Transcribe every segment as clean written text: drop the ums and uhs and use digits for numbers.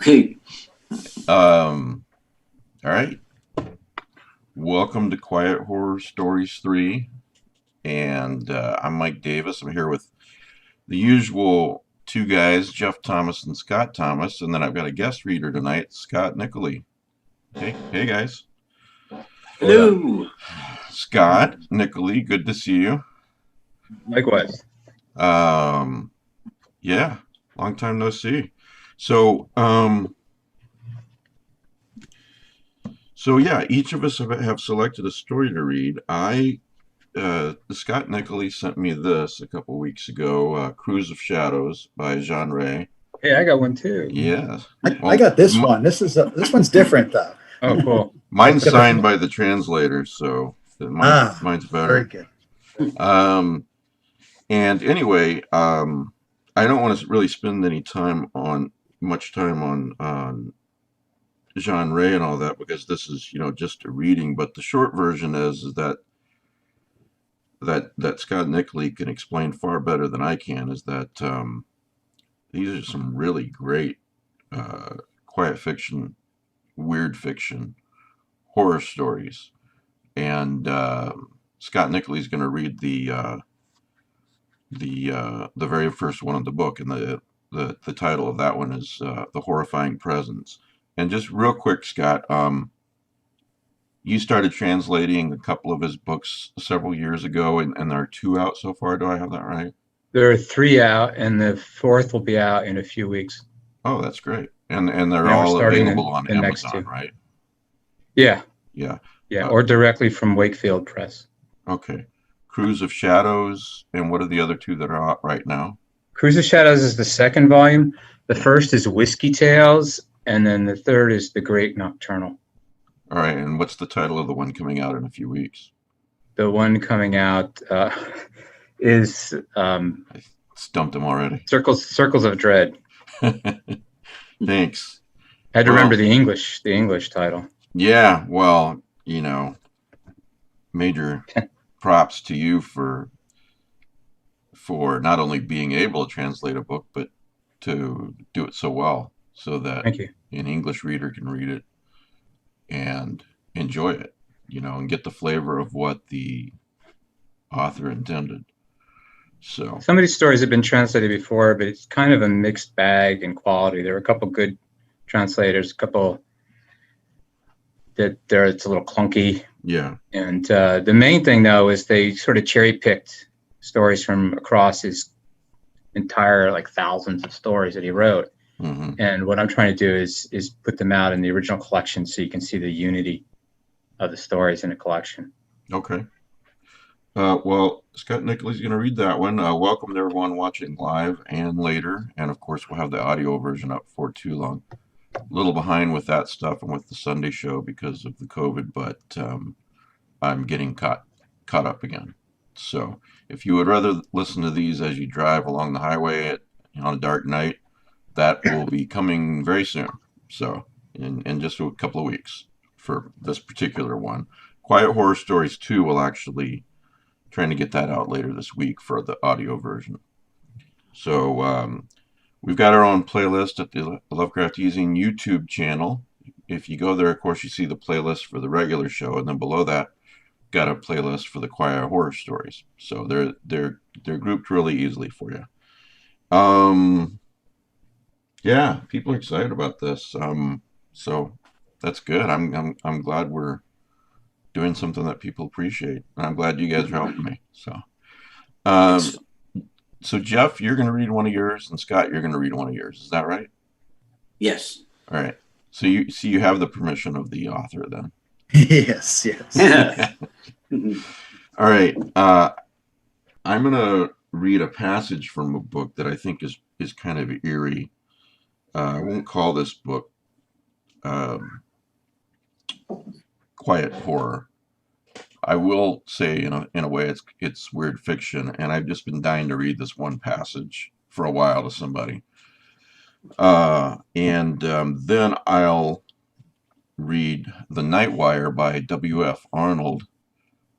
Hey, All right. Welcome to Quiet Horror Stories 3. And I'm Mike Davis. I'm here with the usual two guys, Jeff Thomas and Scott Thomas. And then I've got a guest reader tonight, Scott Nicolay. Hey guys. What up? hello. Scott Nicolay, good to see you. Likewise. Um, yeah, long time no see. So, um, so yeah, each of us have selected a story to read. Scott Nicolay sent me this a couple weeks ago, Cruise of Shadows by Jean Ray. Hey, I got one too. Yeah. I Well, got this one. This one's different though. Oh, cool. mine's Bit of signed a- by the translator, so mine's Very better. good. Um, and anyway, I don't want to really spend any time on much time on Jean Ray and all that because this is just a reading. But the short version is that Scott Nicolay can explain far better than I can. Is that these are some really great quiet fiction, weird fiction, horror stories, and Scott Nicolay is going to read the very first one of the book, and the title of that one is "The Horrifying Presence." And just real quick, Scott, you started translating a couple of his books several years ago, and there are two out so far. Do I have that right? There are three out, and the fourth will be out in a few weeks. Oh, that's great. And they're And we're all starting available on the next Amazon, two. right? Yeah, Yeah. yeah, Uh, or directly from Wakefield Press. okay. Cruise of Shadows, and what are the other two that are out right now? Cruise of Shadows is the second volume. The first is Whiskey Tales, and then the third is The Great Nocturnal. All right, and what's the title of the one coming out in a few weeks? The one coming out is I stumped him already. Circles of Dread. Thanks. I had to Well, remember the English title. yeah, well, major props to you for not only being able to translate a book, but to do it so well so that Thank you. an English reader can read it and enjoy it, and get the flavor of what the author intended. So, Some of these stories have been translated before, but it's kind of a mixed bag in quality. There are a couple good translators, a couple that it's a little clunky. yeah. And the main thing, though, is they sort of cherry picked stories from across his entire thousands of stories that he wrote. Hmm. And what I'm trying to do is put them out in the original collection so you can see the unity of the stories in a collection. Okay. Well, Scott Nicholas is going to read that one. Welcome to everyone watching live and later. And of course, we'll have the audio version up for too long. A little behind with that stuff and with the Sunday show because of the COVID, but I'm getting caught up again. So if you would rather listen to these as you drive along the highway on a dark night, that will be coming very soon. So in just a couple of weeks for this particular one. Quiet Horror Stories 2 will actually trying to get that out later this week for the audio version. So we've got our own playlist at the Lovecraft eZine YouTube channel. If you go there, of course, you see the playlist for the regular show, and then below that, got a playlist for the Quiet Horror Stories. So they're grouped really easily for you. Yeah, people are excited about this. So that's good. I'm glad we're doing something that people appreciate, and I'm glad you guys are helping me. Um, It's, so Jeff, you're going to read one of yours, and Scott, you're going to read one of yours. Is that right? yes. All right. So you have the permission of the author then. Yes, yes. All right. I'm going to read a passage from a book that I think is kind of eerie. I won't call this book um, quiet horror. I will say in a way it's weird fiction, and I've just been dying to read this one passage for a while to somebody. And then I'll read The Night Wire by W.F. Arnold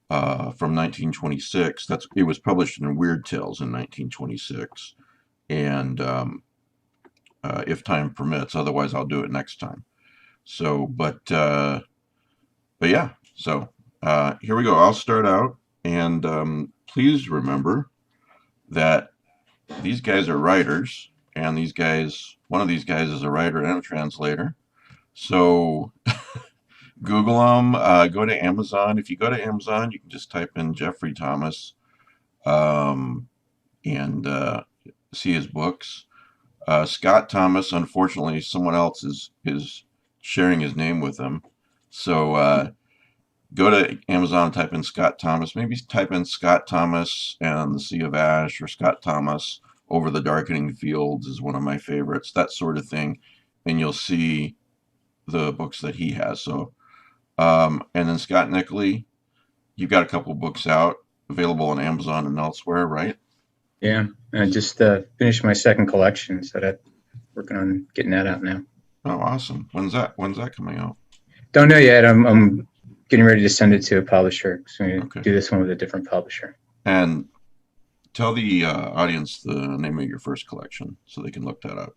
from 1926. It was published in Weird Tales in 1926, and if time permits. Otherwise, I'll do it next time. So, but yeah. So here we go. I'll start out, and please remember that these guys are writers, and one of these guys is a writer and a translator. So Google them. Go to Amazon. If you go to Amazon, you can just type in Jeffrey Thomas, and see his books. Scott Thomas, unfortunately, someone else is sharing his name with him. So go to Amazon, type in Scott Thomas. Maybe type in Scott Thomas and the Sea of Ash, or Scott Thomas Over the Darkening Fields is one of my favorites, that sort of thing. And you'll see the books that he has. So, and then Scott Nicolay, you've got a couple books out available on Amazon and elsewhere, right? Yeah, I just finished my second collection, so I'm working on getting that out now. Oh, awesome. When's that coming out? Don't know yet. I'm getting ready to send it to a publisher. So I'm going to do this one with a different publisher. And tell the audience the name of your first collection so they can look that up.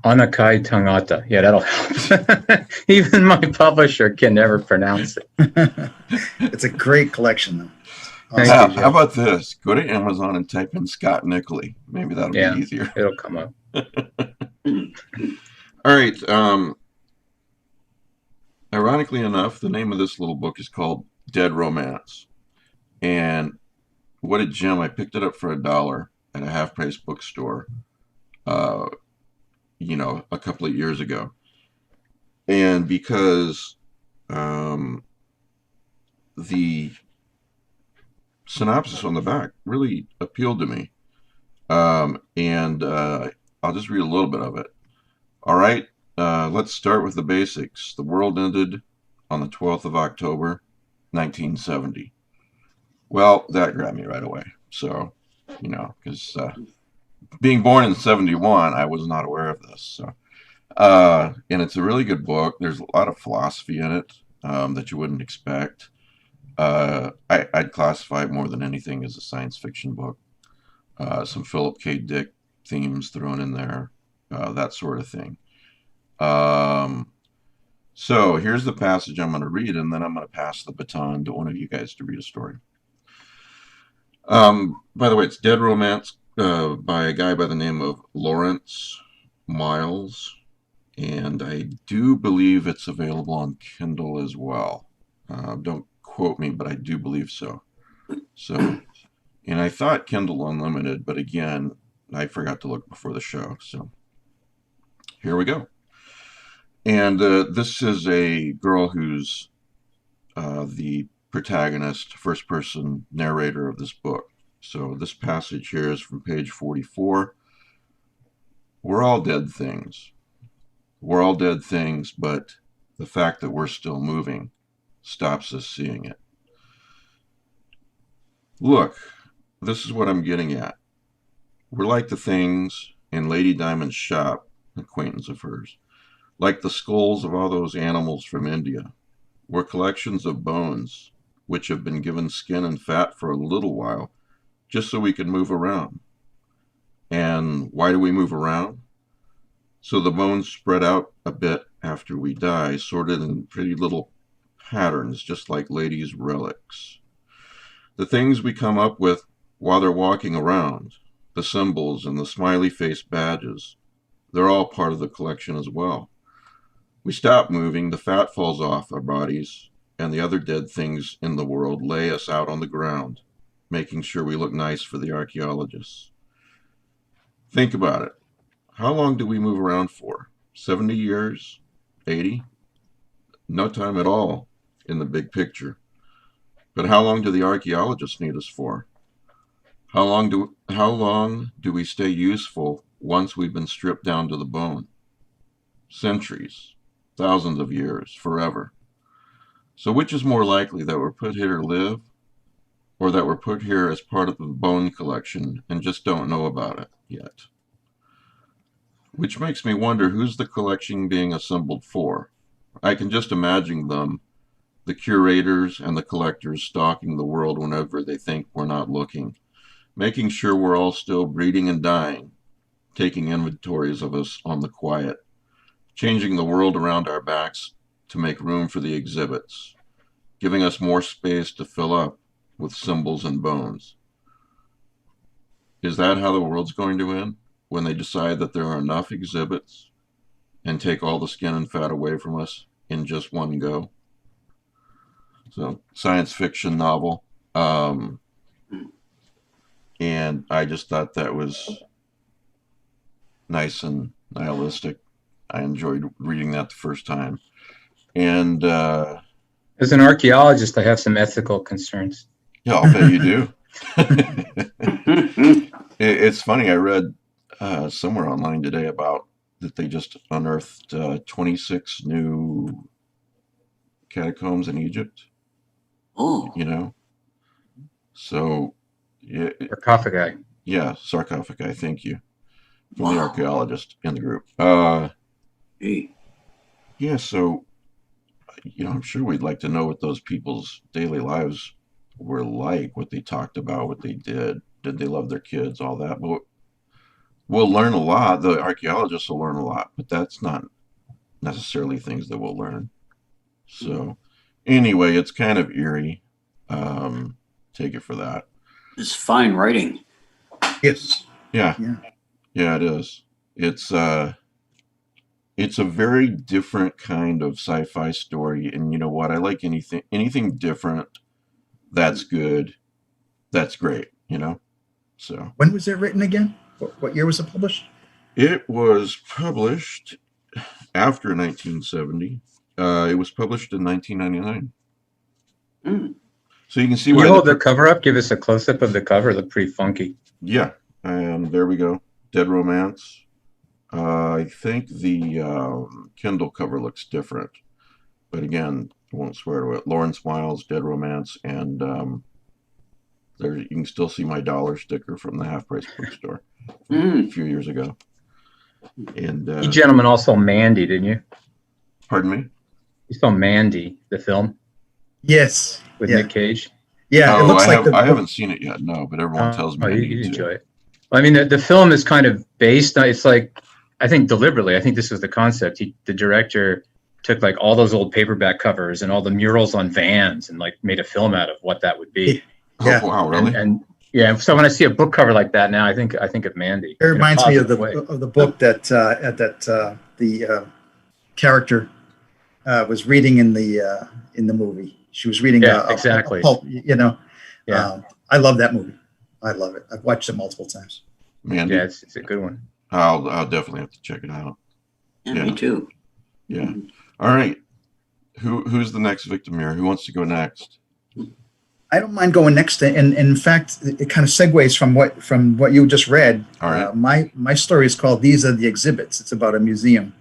Anakai Tangata. Yeah, that'll help. Even my publisher can never pronounce it. It's a great collection, though. Awesome. How about this? Go to Amazon and type in Scott Nicolay. Maybe that'll be easier. It'll come up. All right. Ironically enough, the name of this little book is called Dead Romance. And what a gem. I picked it up for $1 at a half-price bookstore, a couple of years ago. And because the synopsis on the back really appealed to me. And I'll just read a little bit of it. All right, let's start with the basics. The world ended on the 12th of October, 1970. Well, that grabbed me right away. So, because being born in 71, I was not aware of this. So, and it's a really good book. There's a lot of philosophy in it that you wouldn't expect. I'd classify it more than anything as a science fiction book. Some Philip K. Dick themes thrown in there, that sort of thing. So here's the passage I'm going to read, and then I'm going to pass the baton to one of you guys to read a story. By the way, it's Dead Romance by a guy by the name of Lawrence Miles, and I do believe it's available on Kindle as well. Don't quote me, but I do believe so. So, and I thought Kindle Unlimited, but again, I forgot to look before the show. So here we go. And this is a girl who's the protagonist, first-person narrator of this book. So this passage here is from page 44. We're all dead things. We're all dead things, but the fact that we're still moving stops us seeing it. Look, this is what I'm getting at. We're like the things in Lady Diamond's shop, an acquaintance of hers, like the skulls of all those animals from India. We're collections of bones, which have been given skin and fat for a little while, just so we can move around. And why do we move around? So the bones spread out a bit after we die, sorted in pretty little patterns, just like ladies' relics. The things we come up with while they're walking around, the symbols and the smiley face badges, they're all part of the collection as well. We stop moving, the fat falls off our bodies, and the other dead things in the world lay us out on the ground, making sure we look nice for the archaeologists. Think about it. How long do we move around for? 70 years? 80? No time at all in the big picture. But how long do the archaeologists need us for? How long do we stay useful once we've been stripped down to the bone? Centuries, thousands of years, forever. So which is more likely, that we're put here to live, or that we're put here as part of the bone collection and just don't know about it yet? Which makes me wonder, who's the collection being assembled for? I can just imagine them, the curators and the collectors, stalking the world whenever they think we're not looking, making sure we're all still breeding and dying, taking inventories of us on the quiet, changing the world around our backs to make room for the exhibits, giving us more space to fill up with symbols and bones. Is that how the world's going to end? When they decide that there are enough exhibits and take all the skin and fat away from us in just one go? So, science fiction novel. And I just thought that was nice and nihilistic. I enjoyed reading that the first time. And As an archaeologist, I have some ethical concerns. yeah, I'll bet you do. It's funny. I read somewhere online today about that they just unearthed 26 new catacombs in Egypt. Oh, You know, so yeah, Sarcophagi. yeah, sarcophagi. Thank you from the wow. archaeologist in the group. Gee. Yeah, so I'm sure we'd like to know what those people's daily lives were like, what they talked about, what they did. Did they love their kids, all that? But we'll learn a lot. The archaeologists will learn a lot, but that's not necessarily things that we'll learn. So, anyway, it's kind of eerie. Take it for that. It's fine writing. Yes. Yeah, Yeah. yeah, it is. It's a very different kind of sci-fi story, and you know what? I like anything different. That's good. That's great. So When was it written again? What year was it published? it was published after 1970. It was published in 1999. Mm. So you can see Can why. you hold the cover up? Give us a close-up of the cover. It looked pretty funky. Yeah, and there we go. Dead Romance. I think the Kindle cover looks different, but again, I won't swear to it. Lawrence Miles, Dead Romance, and there you can still see my dollar sticker from the Half Price Bookstore from a few years ago. And You gentlemen all saw Mandy, didn't you? pardon me. You saw Mandy, the film Yes. with Yeah. Nick Cage. Yeah. It Oh, looks like I haven't seen it yet. No, but everyone tells me I you'd need enjoy to. it. Well, I mean, the film is kind of based on. It's like, I think deliberately. I think this was the concept. The director took like all those old paperback covers and all the murals on vans and like made a film out of what that would be. Yeah. Oh, wow, really? And yeah, so when I see a book cover like that now, I think of Mandy. It reminds me of in a positive way. the book that the character was reading in the movie. She was reading exactly. a pulp, Yeah. I love that movie. I love it. I've watched it multiple times. Mandy? Yeah, it's a good one. I'll definitely have to check it out. Yeah, Yeah. me too. Yeah. All right. Who's the next victim here? Who wants to go next? I don't mind going next. And in fact, it kind of segues from what you just read. All right. My story is called "These Are the Exhibits." It's about a museum.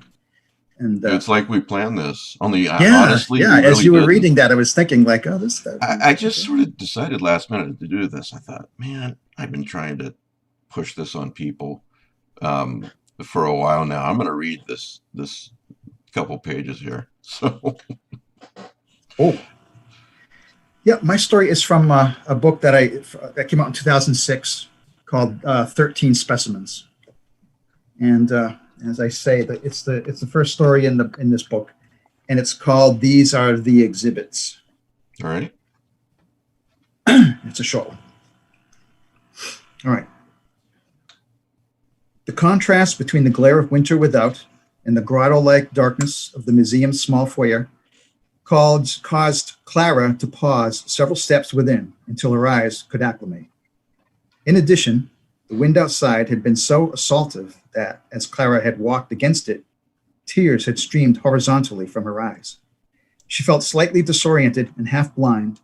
And It's like we planned this. Only yeah, honestly, yeah. we As really you were didn't. reading that, I was thinking like, oh, this. I just sort of decided last minute to do this. I thought, man, I've been trying to push this on people for a while now. I'm going to read this couple pages here. So, Oh, yeah. My story is from a book that came out in 2006 called 13 Specimens, and as I say, it's the first story in this book, and it's called "These Are the Exhibits." all right. It's a short one. All right. The contrast between the glare of winter without and the grotto-like darkness of the museum's small foyer caused Clara to pause several steps within until her eyes could acclimate. In addition, the wind outside had been so assaultive that, as Clara had walked against it, tears had streamed horizontally from her eyes. She felt slightly disoriented and half blind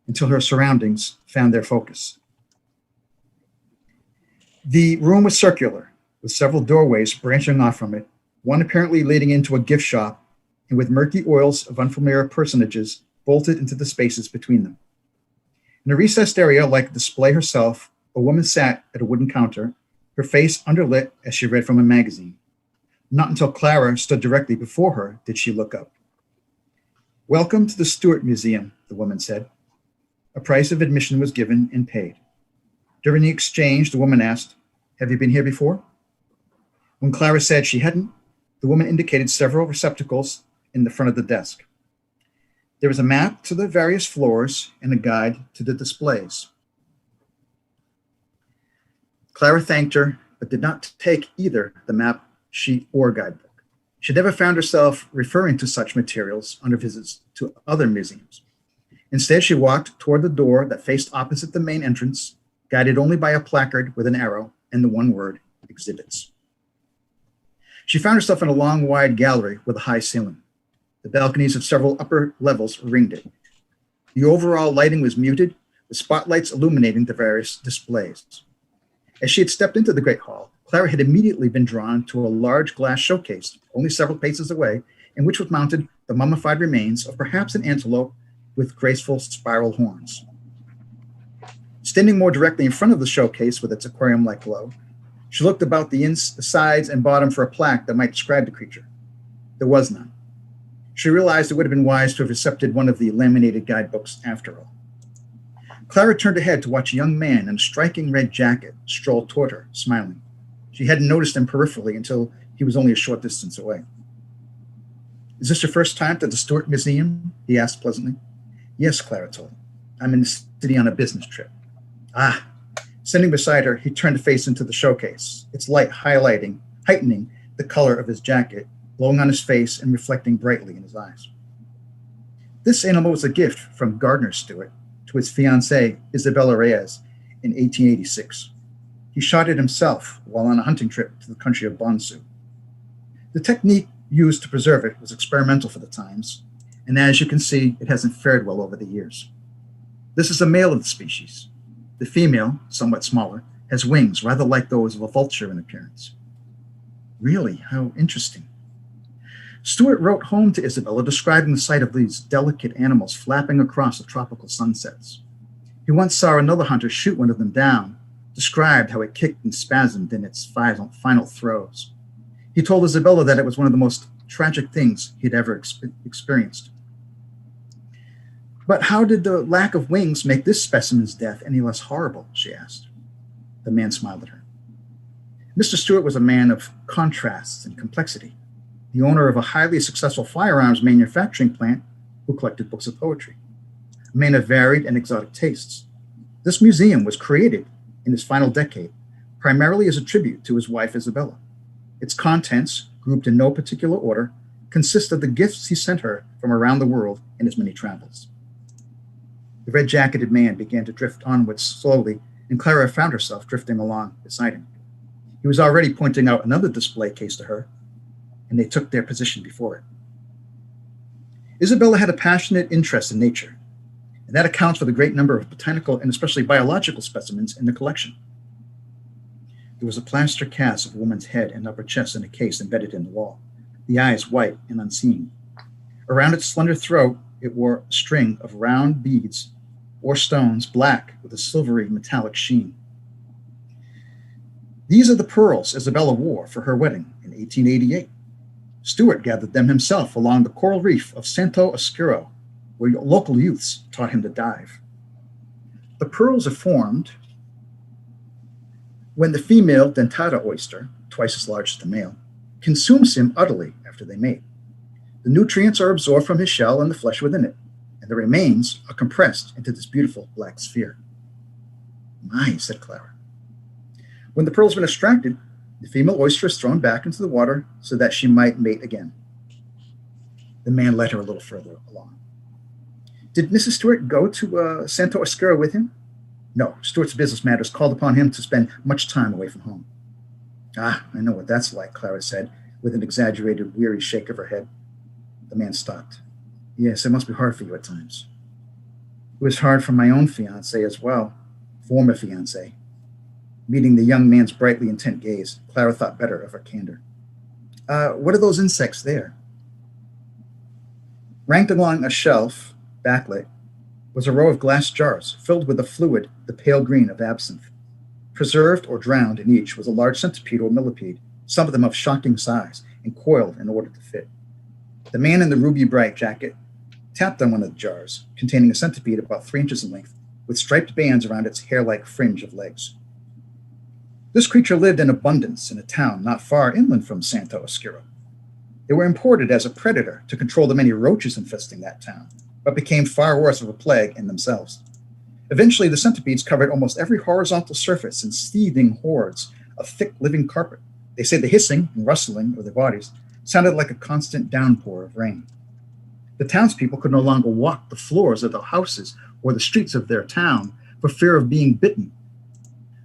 until her surroundings found their focus. The room was circular, with several doorways branching off from it, one apparently leading into a gift shop, and with murky oils of unfamiliar personages bolted into the spaces between them. In a recessed area like the display herself, a woman sat at a wooden counter, her face underlit as she read from a magazine. Not until Clara stood directly before her did she look up. "Welcome to the Stuart Museum," the woman said. A price of admission was given and paid. During the exchange, the woman asked, "Have you been here before?" When Clara said she hadn't, the woman indicated several receptacles in the front of the desk. There was a map to the various floors and a guide to the displays. Clara thanked her, but did not take either the map sheet or guidebook. She never found herself referring to such materials on her visits to other museums. Instead, she walked toward the door that faced opposite the main entrance, guided only by a placard with an arrow and the one word, exhibits. She found herself in a long, wide gallery with a high ceiling. The balconies of several upper levels ringed it. The overall lighting was muted, with spotlights illuminating the various displays. As she had stepped into the great hall, Clara had immediately been drawn to a large glass showcase, only several paces away, in which was mounted the mummified remains of perhaps an antelope with graceful spiral horns. Standing more directly in front of the showcase with its aquarium-like glow, she looked about the sides and bottom for a plaque that might describe the creature. There was none. She realized it would have been wise to have accepted one of the laminated guidebooks after all. Clara turned her head to watch a young man in a striking red jacket stroll toward her, smiling. She hadn't noticed him peripherally until he was only a short distance away. "Is this your first time at the Stuart Museum?" he asked pleasantly. "Yes," Clara told him. "I'm in the city on a business trip." "Ah." Standing beside her, he turned to face into the showcase, its light heightening the color of his jacket, glowing on his face and reflecting brightly in his eyes. This animal was a gift from Gardner Stuart to his fiancée, Isabella Reyes, in 1886. He shot it himself while on a hunting trip to the country of Bonsu. The technique used to preserve it was experimental for the times, and as you can see, it hasn't fared well over the years. This is a male of the species. The female, somewhat smaller, has wings rather like those of a vulture in appearance. Really, how interesting. Stuart wrote home to Isabella describing the sight of these delicate animals flapping across the tropical sunsets. He once saw another hunter shoot one of them down, described how it kicked and spasmed in its final throes. He told Isabella that it was one of the most tragic things he'd ever experienced. "But how did the lack of wings make this specimen's death any less horrible?" she asked. The man smiled at her. Mr. Stuart was a man of contrasts and complexity, the owner of a highly successful firearms manufacturing plant who collected books of poetry, a man of varied and exotic tastes. This museum was created in his final decade, primarily as a tribute to his wife, Isabella. Its contents, grouped in no particular order, consist of the gifts he sent her from around the world in his many travels. The red-jacketed man began to drift onwards slowly, and Clara found herself drifting along beside him. He was already pointing out another display case to her, and they took their position before it. Isabella had a passionate interest in nature, and that accounts for the great number of botanical and especially biological specimens in the collection. There was a plaster cast of a woman's head and upper chest in a case embedded in the wall, the eyes white and unseeing. Around its slender throat, it wore a string of round beads or stones, black with a silvery metallic sheen. These are the pearls Isabella wore for her wedding in 1888. Stuart gathered them himself along the coral reef of Santo Oscuro, where local youths taught him to dive. The pearls are formed when the female dentata oyster, twice as large as the male, consumes him utterly after they mate. The nutrients are absorbed from his shell and the flesh within it, and the remains are compressed into this beautiful black sphere. "My," said Clara. When the pearl's been extracted, the female oyster is thrown back into the water so that she might mate again. The man led her a little further along. "Did Mrs. Stuart go to Santo Oscuro with him?" "No, Stuart's business matters called upon him to spend much time away from home." "Ah, I know what that's like," Clara said, with an exaggerated, weary shake of her head. The man stopped. "Yes, it must be hard for you at times." "It was hard for my own fiancée as well, former fiancée." Meeting the young man's brightly intent gaze, Clara thought better of her candor. What are those insects there?" Ranked along a shelf, backlit, was a row of glass jars filled with a fluid the pale green of absinthe. Preserved or drowned in each was a large centipede or millipede, some of them of shocking size and coiled in order to fit. The man in the ruby-bright jacket tapped on one of the jars, containing a centipede about 3 inches in length, with striped bands around its hair-like fringe of legs. This creature lived in abundance in a town not far inland from Santo Oscuro. They were imported as a predator to control the many roaches infesting that town, but became far worse of a plague in themselves. Eventually, the centipedes covered almost every horizontal surface in seething hordes of thick living carpet. They say the hissing and rustling of their bodies sounded like a constant downpour of rain. The townspeople could no longer walk the floors of the houses or the streets of their town for fear of being bitten.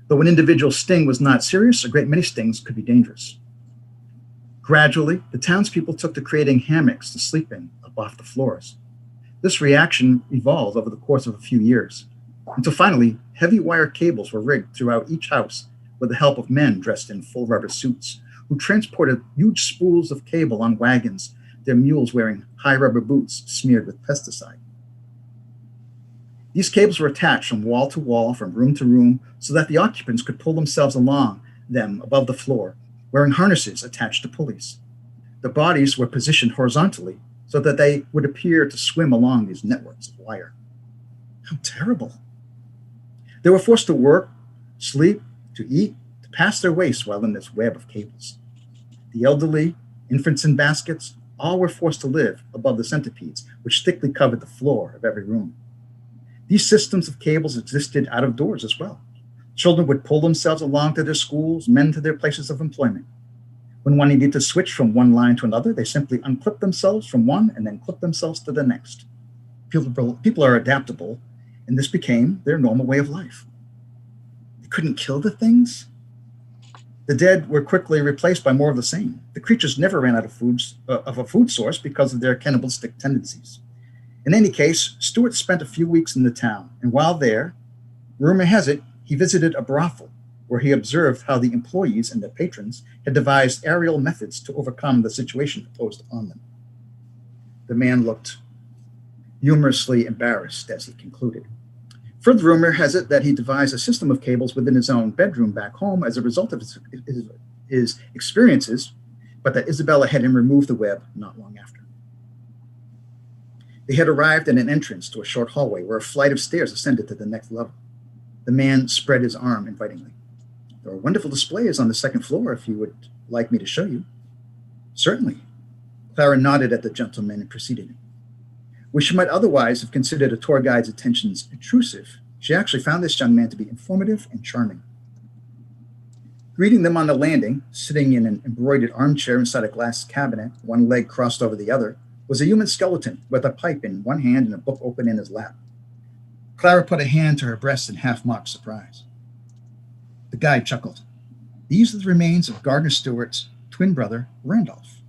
Though an individual sting was not serious, a great many stings could be dangerous. Gradually, the townspeople took to creating hammocks to sleep in up off the floors. This reaction evolved over the course of a few years, until finally heavy wire cables were rigged throughout each house with the help of men dressed in full rubber suits, who transported huge spools of cable on wagons, their mules wearing high rubber boots smeared with pesticide. These cables were attached from wall to wall, from room to room, so that the occupants could pull themselves along them above the floor, wearing harnesses attached to pulleys. The bodies were positioned horizontally so that they would appear to swim along these networks of wire. How terrible. They were forced to work, sleep, to eat, to pass their waste while in this web of cables. The elderly, infants in baskets, all were forced to live above the centipedes, which thickly covered the floor of every room. These systems of cables existed out of doors as well. Children would pull themselves along to their schools, men to their places of employment. When one needed to switch from one line to another, they simply unclipped themselves from one and then clipped themselves to the next. People are adaptable, and this became their normal way of life. They couldn't kill the things. The dead were quickly replaced by more of the same. The creatures never ran out of a food source because of their cannibalistic tendencies. In any case, Stewart spent a few weeks in the town, and while there, rumor has it, he visited a brothel where he observed how the employees and their patrons had devised aerial methods to overcome the situation imposed upon them. The man looked humorously embarrassed as he concluded. Further rumor has it that he devised a system of cables within his own bedroom back home as a result of his experiences, but that Isabella had him remove the web not long after. They had arrived at an entrance to a short hallway where a flight of stairs ascended to the next level. The man spread his arm invitingly. There are wonderful displays on the second floor if you would like me to show you. Certainly. Clara nodded at the gentleman and preceded him. Where she might otherwise have considered a tour guide's attentions intrusive, she actually found this young man to be informative and charming. Greeting them on the landing, sitting in an embroidered armchair inside a glass cabinet, one leg crossed over the other, was a human skeleton with a pipe in one hand and a book open in his lap. Clara put a hand to her breast in half-mock surprise. The guide chuckled. These are the remains of Gardner Stewart's twin brother, Randolph.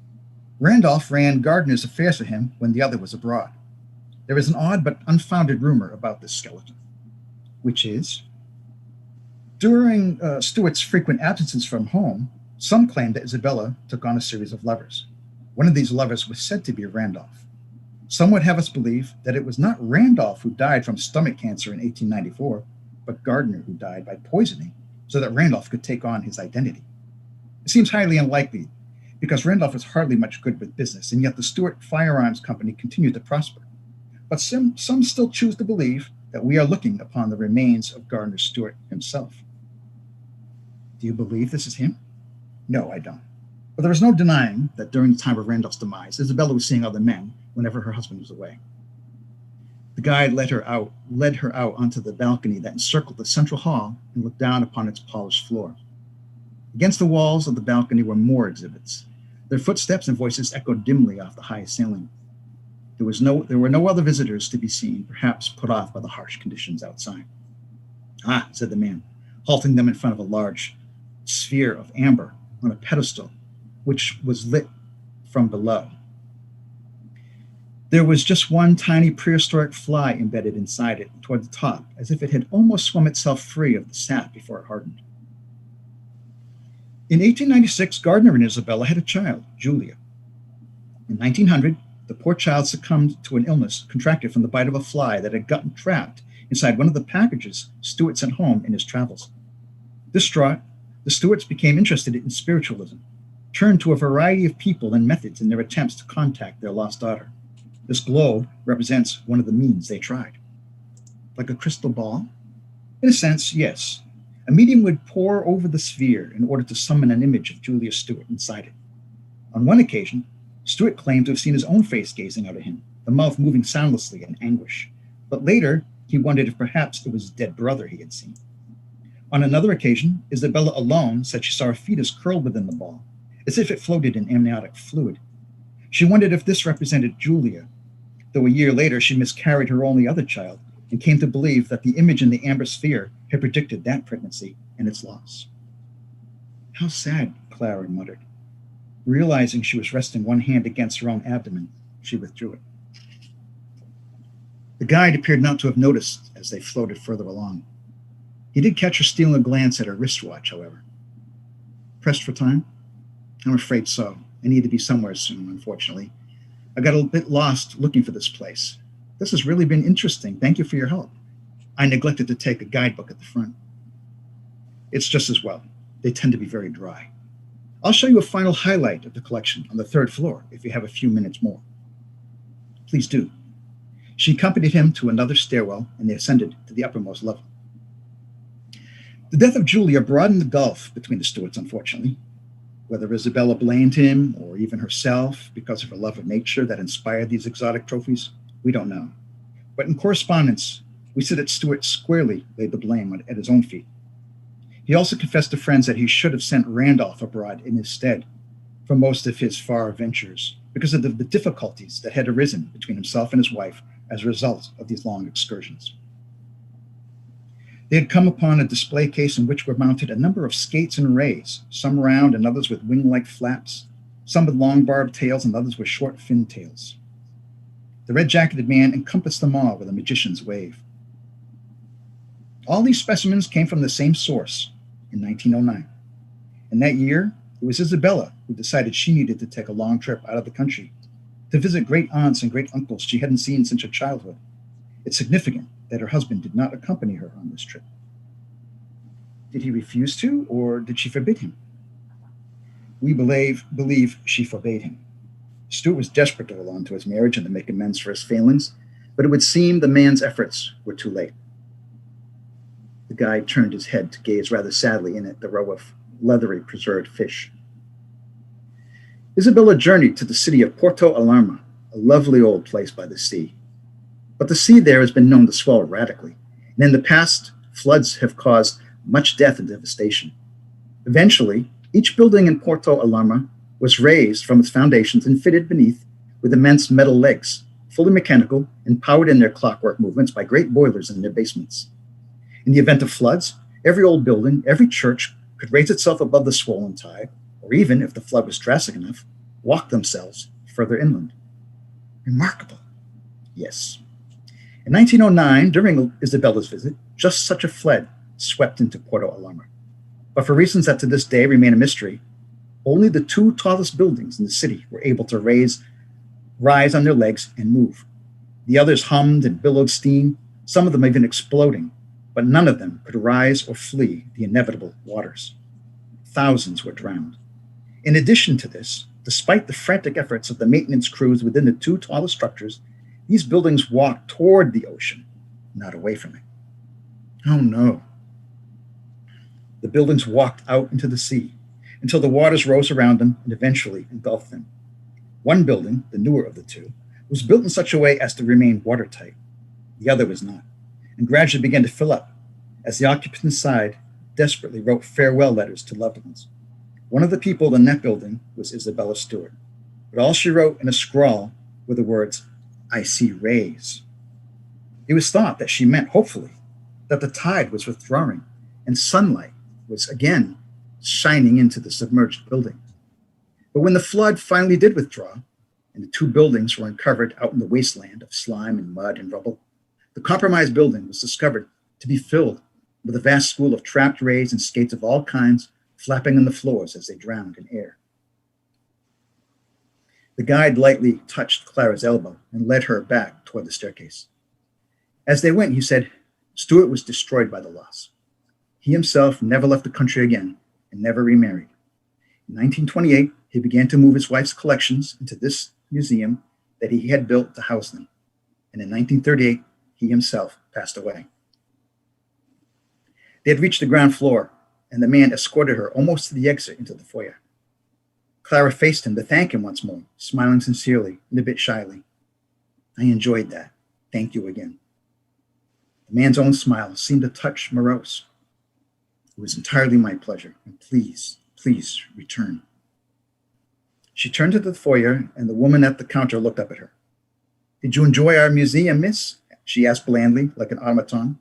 Randolph ran Gardner's affairs for him when the other was abroad. There is an odd but unfounded rumor about this skeleton, which is, during Stewart's frequent absences from home, some claim that Isabella took on a series of lovers. One of these lovers was said to be Randolph. Some would have us believe that it was not Randolph who died from stomach cancer in 1894, but Gardner who died by poisoning so that Randolph could take on his identity. It seems highly unlikely because Randolph was hardly much good with business, and yet the Stewart Firearms Company continued to prosper. But some still choose to believe that we are looking upon the remains of Gardner Stewart himself. Do you believe this is him? No, I don't. But there is no denying that during the time of Randolph's demise, Isabella was seeing other men whenever her husband was away. The guide led her out onto the balcony that encircled the central hall and looked down upon its polished floor. Against the walls of the balcony were more exhibits. Their footsteps and voices echoed dimly off the high ceiling. There were no other visitors to be seen, perhaps put off by the harsh conditions outside. Ah, said the man, halting them in front of a large sphere of amber on a pedestal, which was lit from below. There was just one tiny prehistoric fly embedded inside it toward the top, as if it had almost swum itself free of the sap before it hardened. In 1896, Gardner and Isabella had a child, Julia. In 1900, the poor child succumbed to an illness contracted from the bite of a fly that had gotten trapped inside one of the packages Stewart sent home in his travels. Distraught, the Stewarts became interested in spiritualism, turned to a variety of people and methods in their attempts to contact their lost daughter. This globe represents one of the means they tried. Like a crystal ball? In a sense, yes. A medium would pore over the sphere in order to summon an image of Julia Stewart inside it. On one occasion, Stewart claimed to have seen his own face gazing out at him, the mouth moving soundlessly in anguish. But later, he wondered if perhaps it was his dead brother he had seen. On another occasion, Isabella alone said she saw a fetus curled within the ball, as if it floated in amniotic fluid. She wondered if this represented Julia, though a year later she miscarried her only other child and came to believe that the image in the amber sphere had predicted that pregnancy and its loss. How sad, Clara muttered. Realizing she was resting one hand against her own abdomen, she withdrew it. The guide appeared not to have noticed as they floated further along. He did catch her stealing a glance at her wristwatch, however. Pressed for time? I'm afraid so. I need to be somewhere soon, unfortunately. I got a bit lost looking for this place. This has really been interesting. Thank you for your help. I neglected to take a guidebook at the front. It's just as well. They tend to be very dry. I'll show you a final highlight of the collection on the third floor if you have a few minutes more. Please do. She accompanied him to another stairwell, and they ascended to the uppermost level. The death of Julia broadened the gulf between the Stewarts, unfortunately. Whether Isabella blamed him, or even herself, because of her love of nature that inspired these exotic trophies, we don't know. But in correspondence, we see that Stewart squarely laid the blame at his own feet. He also confessed to friends that he should have sent Randolph abroad in his stead for most of his far ventures, because of the difficulties that had arisen between himself and his wife as a result of these long excursions. They had come upon a display case in which were mounted a number of skates and rays, some round and others with wing-like flaps, some with long barbed tails and others with short fin tails. The red-jacketed man encompassed them all with a magician's wave. All these specimens came from the same source in 1909. And that year, it was Isabella who decided she needed to take a long trip out of the country to visit great aunts and great uncles she hadn't seen since her childhood. It's significant that her husband did not accompany her on this trip. Did he refuse to, or did she forbid him? We believe she forbade him. Stuart was desperate to hold on to his marriage and to make amends for his failings, but it would seem the man's efforts were too late. The guide turned his head to gaze rather sadly in at the row of leathery preserved fish. Isabella journeyed to the city of Porto Alarma, a lovely old place by the sea. But the sea there has been known to swell radically, and in the past, floods have caused much death and devastation. Eventually, each building in Porto Alarma was raised from its foundations and fitted beneath with immense metal legs, fully mechanical and powered in their clockwork movements by great boilers in their basements. In the event of floods, every old building, every church could raise itself above the swollen tide, or even, if the flood was drastic enough, walk themselves further inland. Remarkable. Yes. In 1909, during Isabella's visit, just such a flood swept into Porto Alarma. But for reasons that to this day remain a mystery, only the two tallest buildings in the city were able to rise on their legs and move. The others hummed and billowed steam, some of them even exploding, but none of them could rise or flee the inevitable waters. Thousands were drowned. In addition to this, despite the frantic efforts of the maintenance crews within the two tallest structures, these buildings walked toward the ocean, not away from it. Oh no. The buildings walked out into the sea until the waters rose around them and eventually engulfed them. One building, the newer of the two, was built in such a way as to remain watertight. The other was not, and gradually began to fill up as the occupants inside desperately wrote farewell letters to loved ones. One of the people in that building was Isabella Stewart, but all she wrote in a scrawl were the words, "I see rays." It was thought that she meant, hopefully, that the tide was withdrawing and sunlight was again shining into the submerged building. But when the flood finally did withdraw, and the two buildings were uncovered out in the wasteland of slime and mud and rubble, the compromised building was discovered to be filled with a vast school of trapped rays and skates of all kinds flapping on the floors as they drowned in air. The guide lightly touched Clara's elbow and led her back toward the staircase. As they went, he said, Stuart was destroyed by the loss. He himself never left the country again and never remarried. In 1928, he began to move his wife's collections into this museum that he had built to house them. And in 1938, he himself passed away. They had reached the ground floor, and the man escorted her almost to the exit into the foyer. Clara faced him to thank him once more, smiling sincerely and a bit shyly. I enjoyed that. Thank you again. The man's own smile seemed to touch Morose. It was entirely my pleasure, and please, please return. She turned to the foyer, and the woman at the counter looked up at her. Did you enjoy our museum, miss? She asked blandly, like an automaton.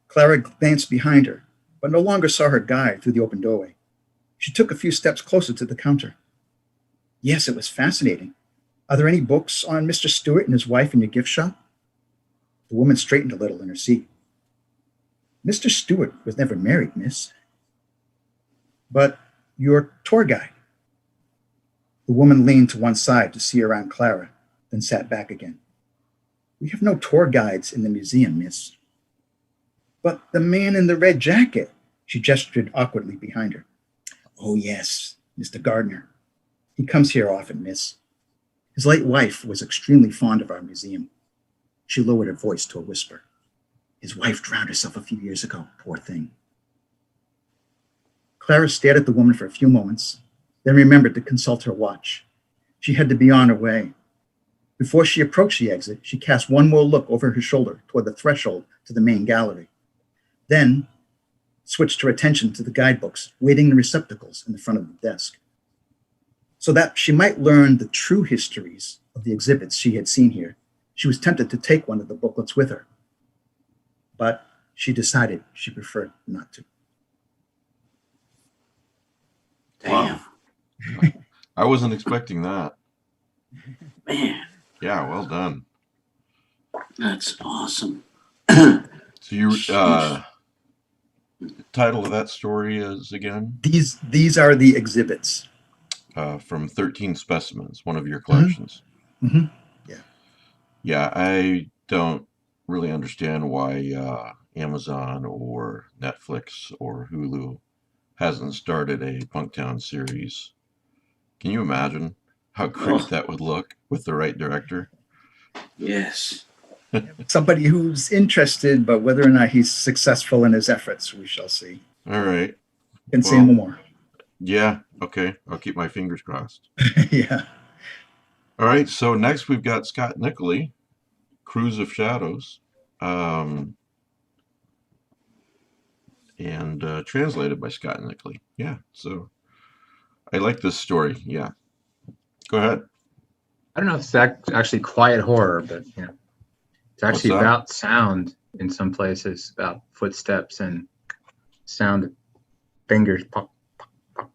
Clara glanced behind her, but no longer saw her guide through the open doorway. She took a few steps closer to the counter. Yes, it was fascinating. Are there any books on Mr. Stewart and his wife in your gift shop? The woman straightened a little in her seat. Mr. Stewart was never married, miss. But your tour guide. The woman leaned to one side to see around Clara, then sat back again. We have no tour guides in the museum, miss. But the man in the red jacket, she gestured awkwardly behind her. Oh, yes, Mr. Gardner. He comes here often, miss. His late wife was extremely fond of our museum. She lowered her voice to a whisper. His wife drowned herself a few years ago, poor thing. Clara stared at the woman for a few moments, then remembered to consult her watch. She had to be on her way. Before she approached the exit, she cast one more look over her shoulder toward the threshold to the main gallery. Then switched her attention to the guidebooks waiting in receptacles in the front of the desk. So that she might learn the true histories of the exhibits she had seen here, she was tempted to take one of the booklets with her. But she decided she preferred not to. Damn. I wasn't expecting that. Man, Yeah, well done. that's awesome. So you title of that story is again? These are the exhibits. From 13 Specimens, one of your collections. Mm-hmm. Yeah. Yeah, I don't really understand why Amazon or Netflix or Hulu hasn't started a Punktown series. Can you imagine how great that would look with the right director? Yes. Somebody who's interested, but whether or not he's successful in his efforts, we shall see. All right. Can say no more. Yeah, okay. I'll keep my fingers crossed. Yeah. All right, so next we've got Scott Nicolay, Cruise of Shadows, and translated by Scott Nicolay. Yeah, so I like this story. Yeah. Go ahead. I don't know if it's actually quiet horror, but you know, it's actually What's that? about sound in some places, about footsteps and sound of fingers pop, pop, pop.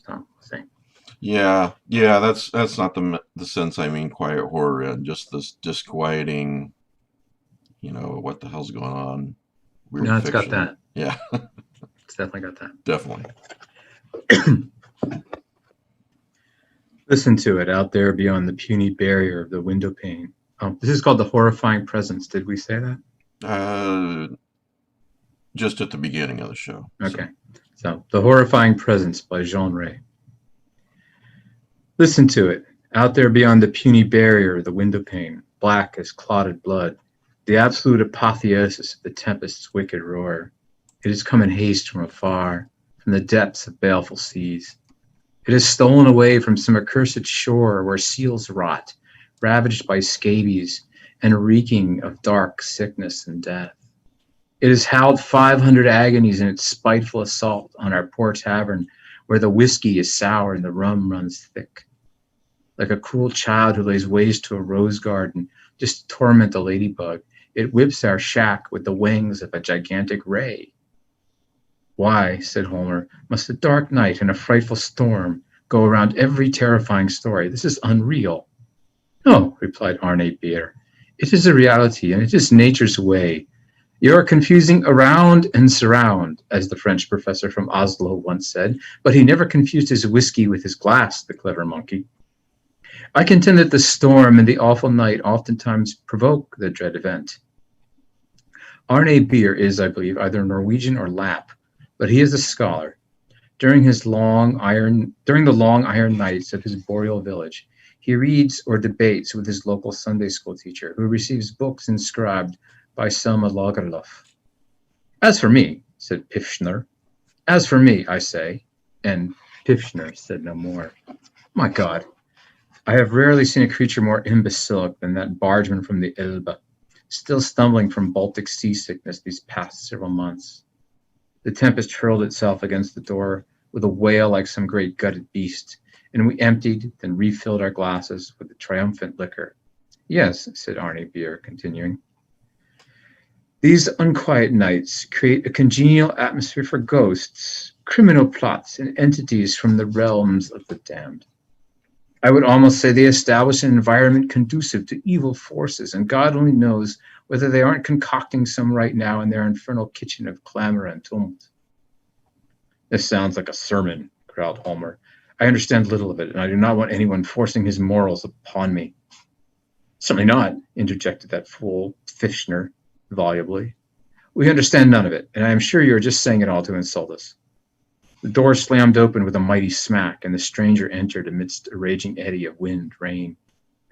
So, see. Yeah, that's not the sense I mean quiet horror in, just this disquieting, what the hell's going on? Weird No, it's got fiction. that. Yeah, It's definitely got that. definitely. Listen to it out there beyond the puny barrier of the window pane. Oh, this is called The Horrifying Presence. Did we say that? Just at the beginning of the show. Okay. So, The Horrifying Presence by Jean Ray. Listen to it, out there beyond the puny barrier of the window pane, black as clotted blood, the absolute apotheosis of the tempest's wicked roar. It has come in haste from afar, from the depths of baleful seas. It has stolen away from some accursed shore where seals rot, ravaged by scabies and reeking of dark sickness and death. It has howled 500 agonies in its spiteful assault on our poor tavern, where the whiskey is sour and the rum runs thick. Like a cruel child who lays waste to a rose garden just to torment a ladybug, it whips our shack with the wings of a gigantic ray. Why, said Homer, must a dark night and a frightful storm go around every terrifying story? This is unreal. No, replied Arne Beer. It is a reality, and it is nature's way. You are confusing around and surround, as the French professor from Oslo once said, but he never confused his whiskey with his glass, the clever monkey. I contend that the storm and the awful night oftentimes provoke the dread event. Arne Beer is, I believe, either Norwegian or Lapp, but he is a scholar. During the long iron nights of his boreal village, he reads or debates with his local Sunday school teacher, who receives books inscribed by Selma Lagerlöf. As for me, said Pifschner. As for me, I say, and Pifschner said no more. My God, I have rarely seen a creature more imbecilic than that bargeman from the Elbe, still stumbling from Baltic seasickness these past several months. The tempest hurled itself against the door with a wail like some great gutted beast, and we emptied, then refilled our glasses with the triumphant liquor. Yes, said Arnie Beer, continuing. These unquiet nights create a congenial atmosphere for ghosts, criminal plots, and entities from the realms of the damned. I would almost say they establish an environment conducive to evil forces, and God only knows whether they aren't concocting some right now in their infernal kitchen of clamor and tumult. This sounds like a sermon, growled Homer. I understand little of it, and I do not want anyone forcing his morals upon me. Certainly not, interjected that fool Pifschner volubly. We understand none of it, and I am sure you are just saying it all to insult us. The door slammed open with a mighty smack, and the stranger entered amidst a raging eddy of wind, rain,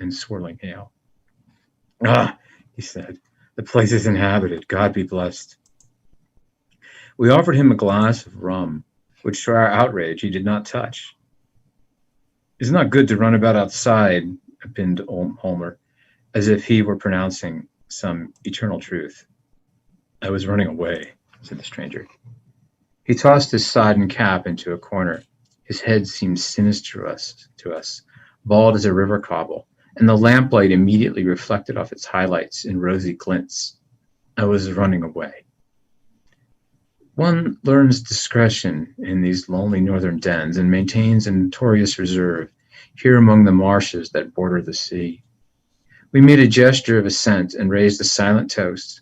and swirling hail. Ah, he said, the place is inhabited. God be blessed. We offered him a glass of rum, which to our outrage he did not touch. It's not good to run about outside, opined Homer, as if he were pronouncing some eternal truth. I was running away, said the stranger. He tossed his sodden cap into a corner. His head seemed sinister to us, bald as a river cobble, and the lamplight immediately reflected off its highlights in rosy glints. I was running away. One learns discretion in these lonely northern dens and maintains a notorious reserve here among the marshes that border the sea. We made a gesture of assent and raised a silent toast.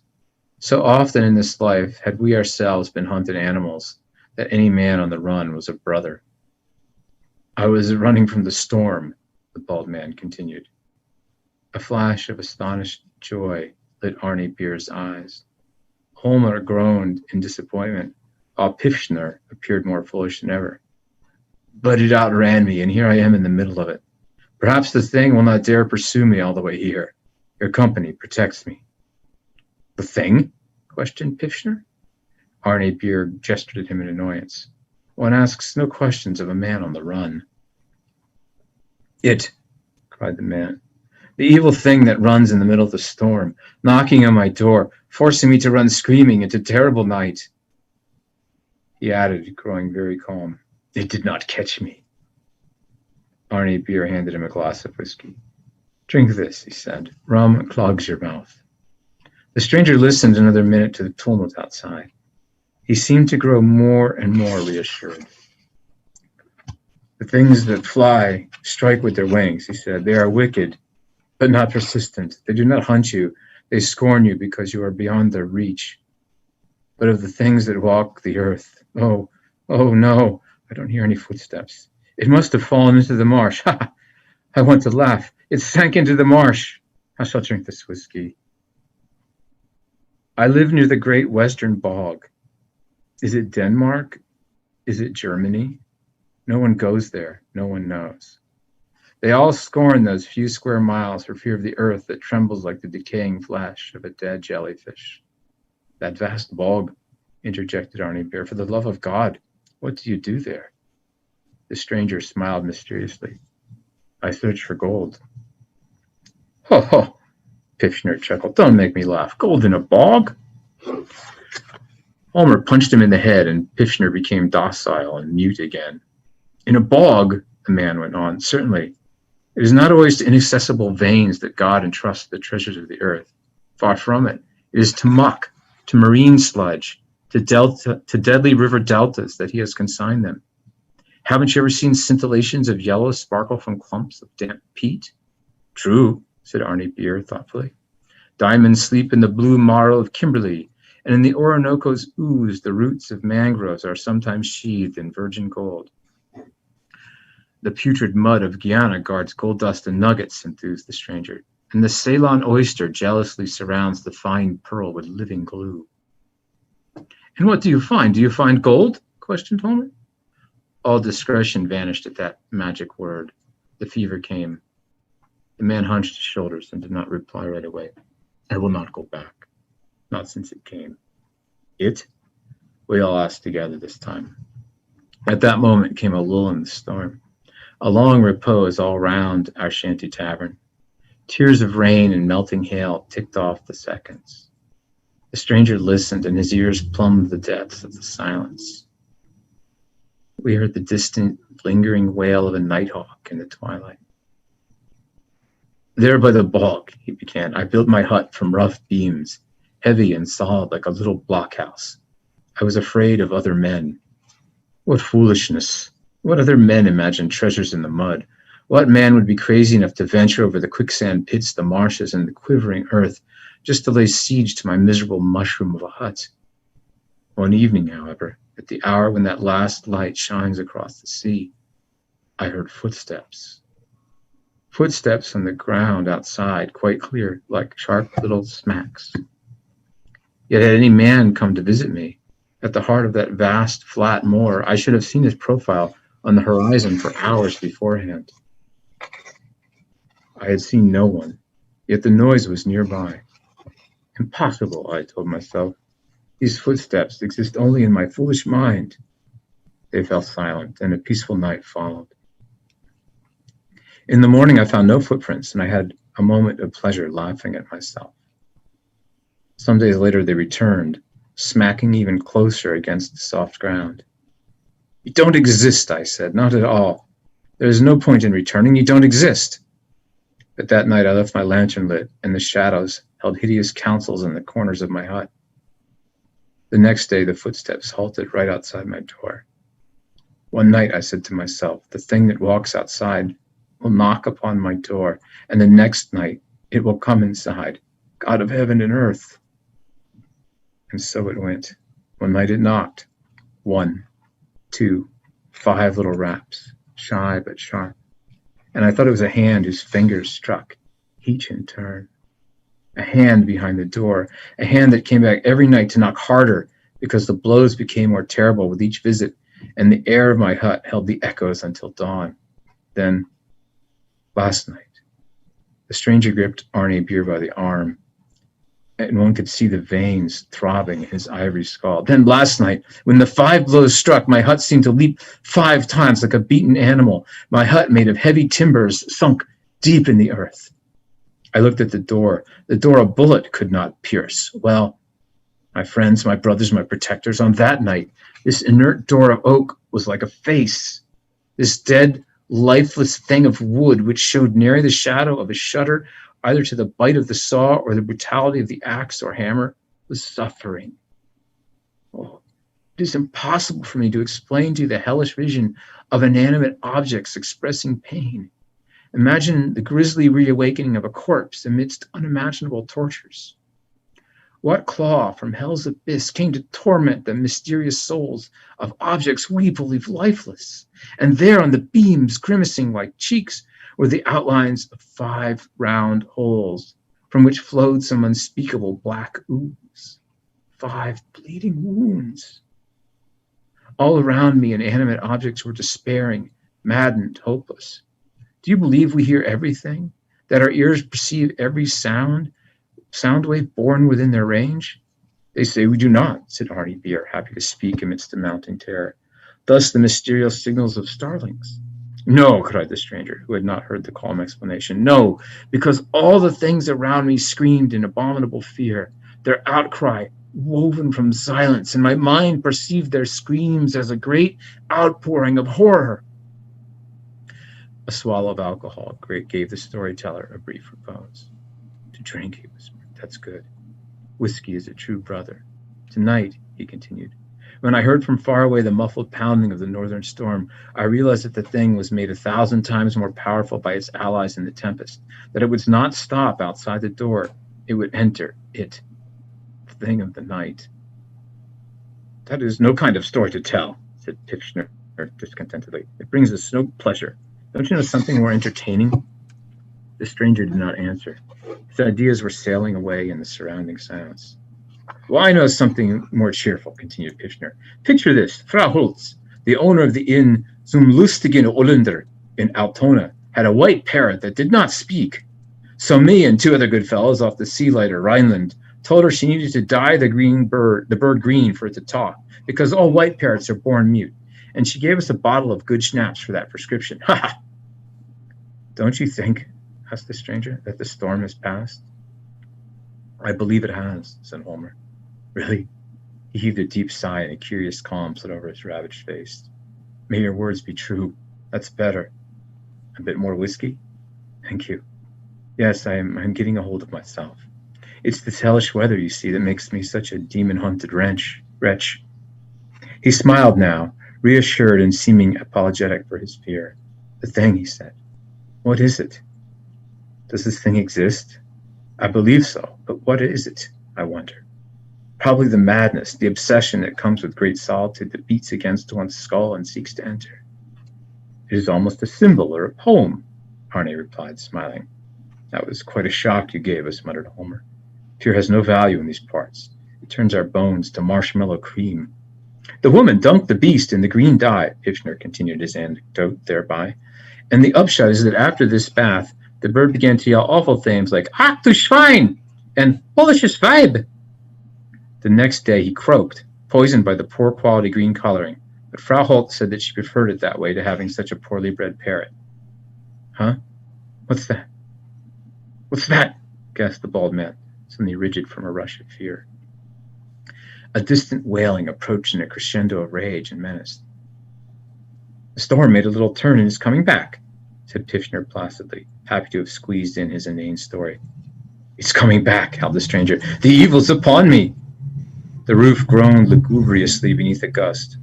So often in this life had we ourselves been hunted animals that any man on the run was a brother. I was running from the storm, the bald man continued. A flash of astonished joy lit Arnie Beer's eyes. Homer groaned in disappointment, while Pifschner appeared more foolish than ever. But it outran me, and here I am in the middle of it. Perhaps the thing will not dare pursue me all the way here. Your company protects me. The thing? Questioned Pifschner. Arnie Beer gestured at him in annoyance. One asks no questions of a man on the run. It, cried the man. The evil thing that runs in the middle of the storm, knocking on my door, forcing me to run screaming into terrible night. He added, growing very calm, it did not catch me. Arnie Beer handed him a glass of whiskey. Drink this, he said. Rum clogs your mouth. The stranger listened another minute to the tumult outside. He seemed to grow more and more reassured. The things that fly strike with their wings, he said. They are wicked, but not persistent. They do not hunt you. They scorn you because you are beyond their reach. But of the things that walk the earth, oh no, I don't hear any footsteps. It must have fallen into the marsh. Ha! I want to laugh. It sank into the marsh. I shall drink this whiskey. I live near the great western bog. Is it Denmark? Is it Germany? No one goes there. No one knows. They all scorn those few square miles for fear of the earth that trembles like the decaying flesh of a dead jellyfish. That vast bog, interjected Arnie Beer. For the love of God, what do you do there? The stranger smiled mysteriously. I search for gold. Ho ho, Pifschner chuckled. Don't make me laugh. Gold in a bog? Homer punched him in the head, and Pifschner became docile and mute again. In a bog, the man went on, certainly. It is not always to inaccessible veins that God entrusts the treasures of the earth. Far from it. It is to muck, to marine sludge, to deadly river deltas that he has consigned them. Haven't you ever seen scintillations of yellow sparkle from clumps of damp peat? True, said Arnie Beer thoughtfully. Diamonds sleep in the blue marl of Kimberley, and in the Orinoco's ooze the roots of mangroves are sometimes sheathed in virgin gold. The putrid mud of Guyana guards gold dust and nuggets, enthused the stranger, and the Ceylon oyster jealously surrounds the fine pearl with living glue. And what do you find? Do you find gold? Questioned Homer. All discretion vanished at that magic word. The fever came. The man hunched his shoulders and did not reply right away. I will not go back. Not since it came. It? We all asked together this time. At that moment came a lull in the storm, a long repose all round our shanty tavern. Tears of rain and melting hail ticked off the seconds. The stranger listened, and his ears plumbed the depths of the silence. We heard the distant, lingering wail of a nighthawk in the twilight. There by the balk, he began, I built my hut from rough beams, heavy and solid like a little blockhouse. I was afraid of other men. What foolishness! What other men imagined treasures in the mud? What man would be crazy enough to venture over the quicksand pits, the marshes, and the quivering earth, just to lay siege to my miserable mushroom of a hut? One evening, however, at the hour when that last light shines across the sea, I heard footsteps. Footsteps on the ground outside, quite clear, like sharp little smacks. Yet had any man come to visit me, at the heart of that vast, flat moor, I should have seen his profile on the horizon for hours beforehand. I had seen no one, yet the noise was nearby. Impossible, I told myself. These footsteps exist only in my foolish mind. They fell silent, and a peaceful night followed. In the morning, I found no footprints, and I had a moment of pleasure laughing at myself. Some days later, they returned, smacking even closer against the soft ground. You don't exist, I said, not at all. There is no point in returning. You don't exist. But that night, I left my lantern lit, and the shadows held hideous councils in the corners of my hut. The next day, the footsteps halted right outside my door. One night, I said to myself, the thing that walks outside will knock upon my door, and the next night, it will come inside, God of heaven and earth. And so it went. One night it knocked. 1, 2, 5 little raps, shy but sharp. And I thought it was a hand whose fingers struck, each in turn. A hand behind the door, a hand that came back every night to knock harder because the blows became more terrible with each visit, and the air of my hut held the echoes until dawn. Then, last night, the stranger gripped Arne Beer by the arm, and one could see the veins throbbing in his ivory skull. Then last night, when the 5 blows struck, my hut seemed to leap 5 times like a beaten animal. My hut, made of heavy timbers, sunk deep in the earth. I looked at the door a bullet could not pierce. Well, my friends, my brothers, my protectors, on that night, this inert door of oak was like a face. This dead, lifeless thing of wood, which showed nary the shadow of a shutter, either to the bite of the saw or the brutality of the axe or hammer, was suffering. Oh, it is impossible for me to explain to you the hellish vision of inanimate objects expressing pain. Imagine the grisly reawakening of a corpse amidst unimaginable tortures. What claw from hell's abyss came to torment the mysterious souls of objects we believe lifeless? And there on the beams, grimacing like cheeks, were the outlines of 5 round holes from which flowed some unspeakable black ooze. 5 bleeding wounds. All around me, inanimate objects were despairing, maddened, hopeless. Do you believe we hear everything? That our ears perceive every sound wave born within their range? They say we do not, said Arne Beer, happy to speak amidst the mounting terror. Thus the mysterious signals of starlings. No, cried the stranger, who had not heard the calm explanation. No, because all the things around me screamed in abominable fear, their outcry woven from silence, and my mind perceived their screams as a great outpouring of horror. A swallow of alcohol gave the storyteller a brief repose. To drink, he whispered. That's good. Whiskey is a true brother. Tonight, he continued, when I heard from far away the muffled pounding of the northern storm, I realized that the thing was made 1,000 times more powerful by its allies in the tempest, that it would not stop outside the door. It would enter it, the thing of the night. That is no kind of story to tell, said Pipschner discontentedly. It brings us no pleasure. Don't you know something more entertaining? The stranger did not answer. His ideas were sailing away in the surrounding silence. Well, I know something more cheerful, continued Pipschner. Picture this. Frau Holtz, the owner of the inn Zum Lustigen Holländer in Altona, had a white parrot that did not speak. So me and 2 other good fellows off the sea lighter Rhineland Told her she needed to dye the bird green for it to talk, because all white parrots are born mute. And she gave us a bottle of good schnapps for that prescription. Ha ha! Don't you think, asked the stranger, that the storm has passed? I believe it has, said Homer. Really? He heaved a deep sigh, and a curious calm slid over his ravaged face. May your words be true. That's better. A bit more whiskey? Thank you. Yes, I'm getting a hold of myself. It's this hellish weather, you see, that makes me such a demon-haunted wretch. He smiled now, reassured and seeming apologetic for his fear. The thing, he said. What is it? Does this thing exist? I believe so, but what is it, I wonder? Probably the madness, the obsession that comes with great solitude that beats against one's skull and seeks to enter. It is almost a symbol or a poem, Arnie replied, smiling. That was quite a shock you gave us, muttered Homer. Fear has no value in these parts. It turns our bones to marshmallow cream. The woman dunked the beast in the green dye, Pivschner continued his anecdote thereby, and the upshot is that after this bath, the bird began to yell awful things like, Ach du Schwein! And Polisches Weib! The next day he croaked, poisoned by the poor quality green coloring, but Frau Holt said that she preferred it that way to having such a poorly bred parrot. Huh? What's that? What's that? Gasped the bald man, suddenly rigid from a rush of fear. A distant wailing approached in a crescendo of rage and menace. The storm made a little turn and is coming back, said Pivschner placidly, happy to have squeezed in his inane story. It's coming back, howled the stranger. The evil's upon me. The roof groaned lugubriously beneath a gust.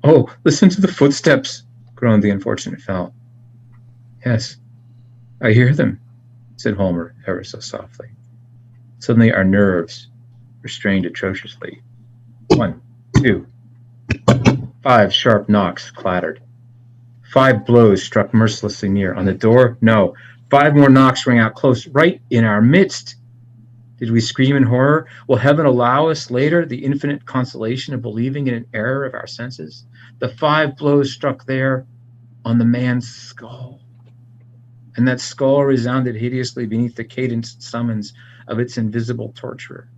Oh, listen to the footsteps, groaned the unfortunate fellow. Yes, I hear them, said Homer ever so softly. Suddenly our nerves were strained atrociously. 1, 2. 5 sharp knocks clattered. 5 blows struck mercilessly near. On the door? No. 5 more knocks rang out close, right in our midst. Did we scream in horror? Will heaven allow us later the infinite consolation of believing in an error of our senses? The 5 blows struck there on the man's skull. And that skull resounded hideously beneath the cadenced summons of its invisible torturer.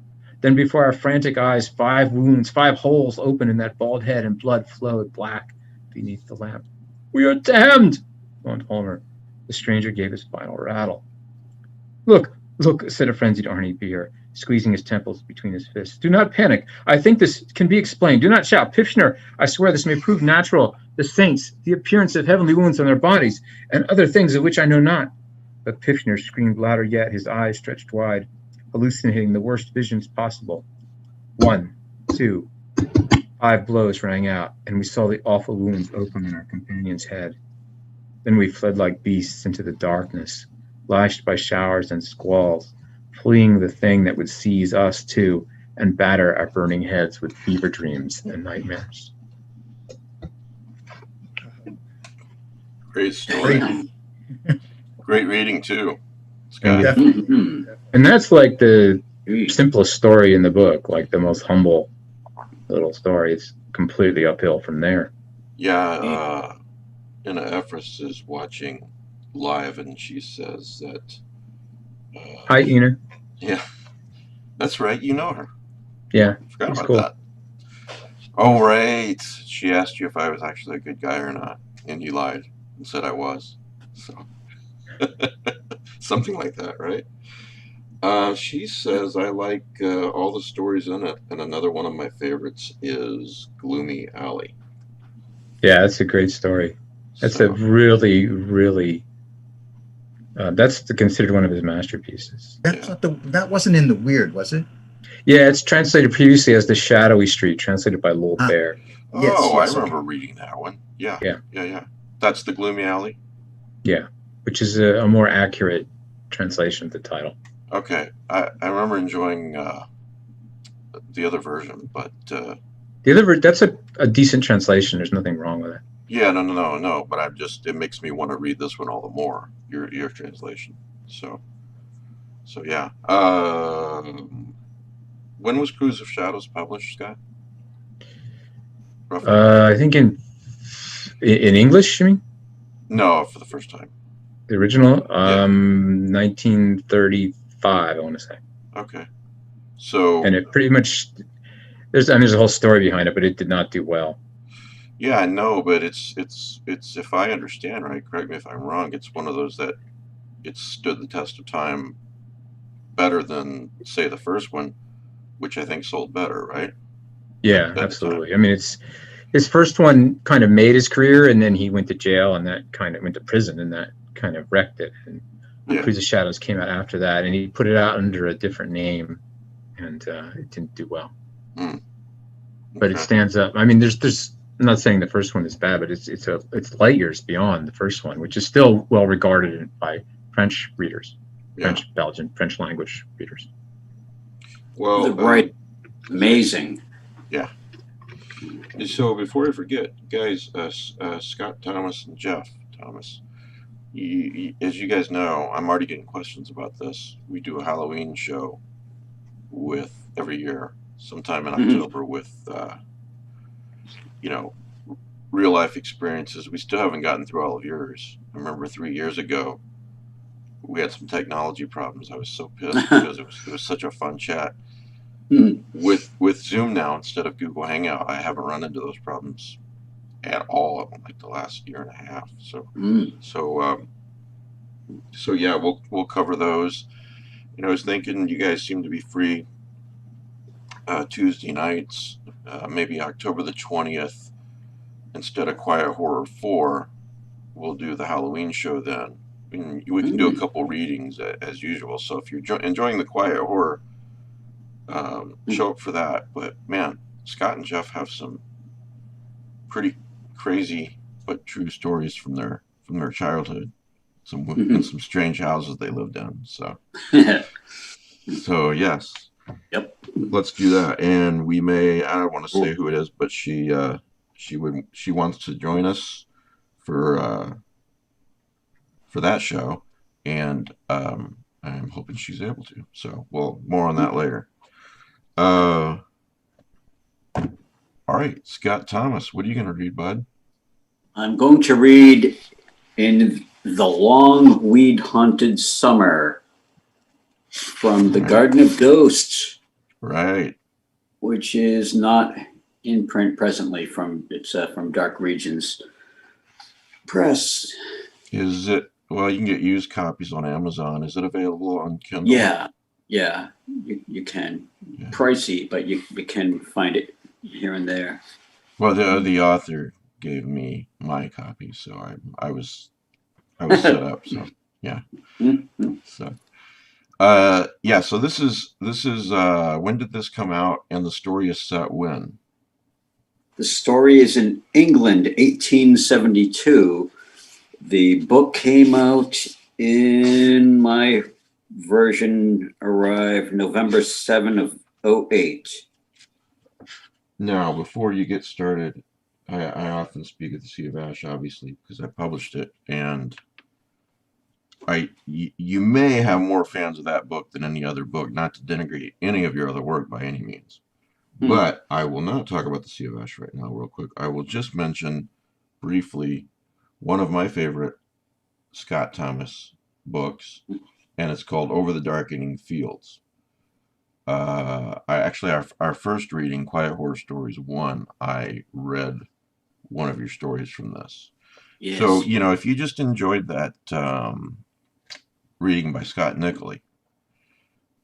Then before our frantic eyes, 5 wounds, 5 holes opened in that bald head, and blood flowed black beneath the lamp. We are damned, moaned Homer. The stranger gave his final rattle. Look, said a frenzied Arnie Beer, squeezing his temples between his fists. Do not panic. I think this can be explained. Do not shout. Pivschner, I swear this may prove natural. The saints, the appearance of heavenly wounds on their bodies, and other things of which I know not. But Pivschner screamed louder yet, his eyes stretched wide, hallucinating the worst visions possible. 1, 2, 5 blows rang out, and we saw the awful wounds open in our companion's head. Then we fled like beasts into the darkness, lashed by showers and squalls, fleeing the thing that would seize us too and batter our burning heads with fever dreams and nightmares. Great story. Great reading too, Scott. Mhm. And that's like the simplest story in the book, like the most humble little story. It's completely uphill from there. Yeah, Anna Efris is watching live, and she says that. Hi, Ina. Yeah, that's right. You know her. Yeah, Forgot that's about cool. that. Oh, right. She asked you if I was actually a good guy or not, and you lied and said I was. So something like that, right? She says I like all the stories in it, and another one of my favorites is Gloomy Alley. Yeah, that's a great story. That's So, a really, really. That's considered one of his masterpieces. That's not that wasn't in the Weird, was it? Yeah, it's translated previously as The Shadowy Street, translated by Lowell Bear. Yes, oh, yes, I remember reading that one. Yeah. Yeah. That's the Gloomy Alley. Yeah, which is a more accurate translation of the title. Okay, I remember enjoying the other version, but The other that's a decent translation. There's nothing wrong with it. yeah, no. But it makes me want to read this one all the more. Your translation. So yeah. When was Cruise of Shadows published, Scott? Roughly? I think in English, you mean? No, for the first time. The original, 1935, I want to say. Okay. So And it pretty much there's a whole story behind it, but it did not do well. yeah, I know, but it's if I understand right, correct me if I'm wrong, it's one of those that it's stood the test of time better than say the first one, which I think sold better, right? Yeah, At the time. absolutely. I mean, it's his first one kind of made his career, and then he went to jail, and that kind of went to prison, and that kind of wrecked it. And Yeah. Cruise of Shadows came out after that, and he put it out under a different name, and it didn't do well. But it Okay. stands up. I mean, there's. I'm not saying the first one is bad, but it's light years beyond the first one, which is still well regarded by French readers, Yeah. French, Belgian, French language readers. Well, The right, amazing. so before I forget, guys, Scott Thomas and Jeff Thomas, as you guys know, I'm already getting questions about this. We do a Halloween show with every year, sometime in October, with real life experiences. We still haven't gotten through all of yours. I remember 3 years ago, we had some technology problems. I was so pissed because it was such a fun chat. With Zoom now instead of Google Hangout, I haven't run into those problems at all in like the last year and a half. So yeah, we'll cover those. I was thinking you guys seem to be free Tuesday nights, maybe October the 20th. Instead of Quiet Horror 4, we'll do the Halloween show then. And we can do a couple readings as usual. So if you're enjoying the Quiet Horror, show up for that. But man, Scott and Jeff have some pretty crazy but true stories from their childhood. In some strange houses they lived in. So yes. Yep. Let's do that. And we may, I don't want to say who it is, but she wants to join us for that show, and I'm hoping she's able to. So, more on that later. All right, Scott Thomas, what are you going to read, bud? I'm going to read In the Long Weed Haunted Summer from the Garden of Ghosts. Right. Which is not in print presently. It's from Dark Regions Press. Is it? Well, you can get used copies on Amazon. Is it available on Kindle? Yeah, you can. Yeah. Pricey, but you can find it here and there. Well, the author gave me my copy, so I was set up. So yeah. So. So this is when did this come out, and the story is set when? The story is in England, 1872. The book came out in my version arrived November 7 of 08. Now, before you get started, I often speak at the Sea of Ash, obviously, because I published it, and you may have more fans of that book than any other book, not to denigrate any of your other work by any means. But I will not talk about the Sea of Ash right now real quick. I will just mention briefly one of my favorite Scott Thomas books, and it's called Over the Darkening Fields. Our first reading, Quiet Horror Stories 1, I read one of your stories from this. Yes. So, if you just enjoyed that reading by Scott Nicolay,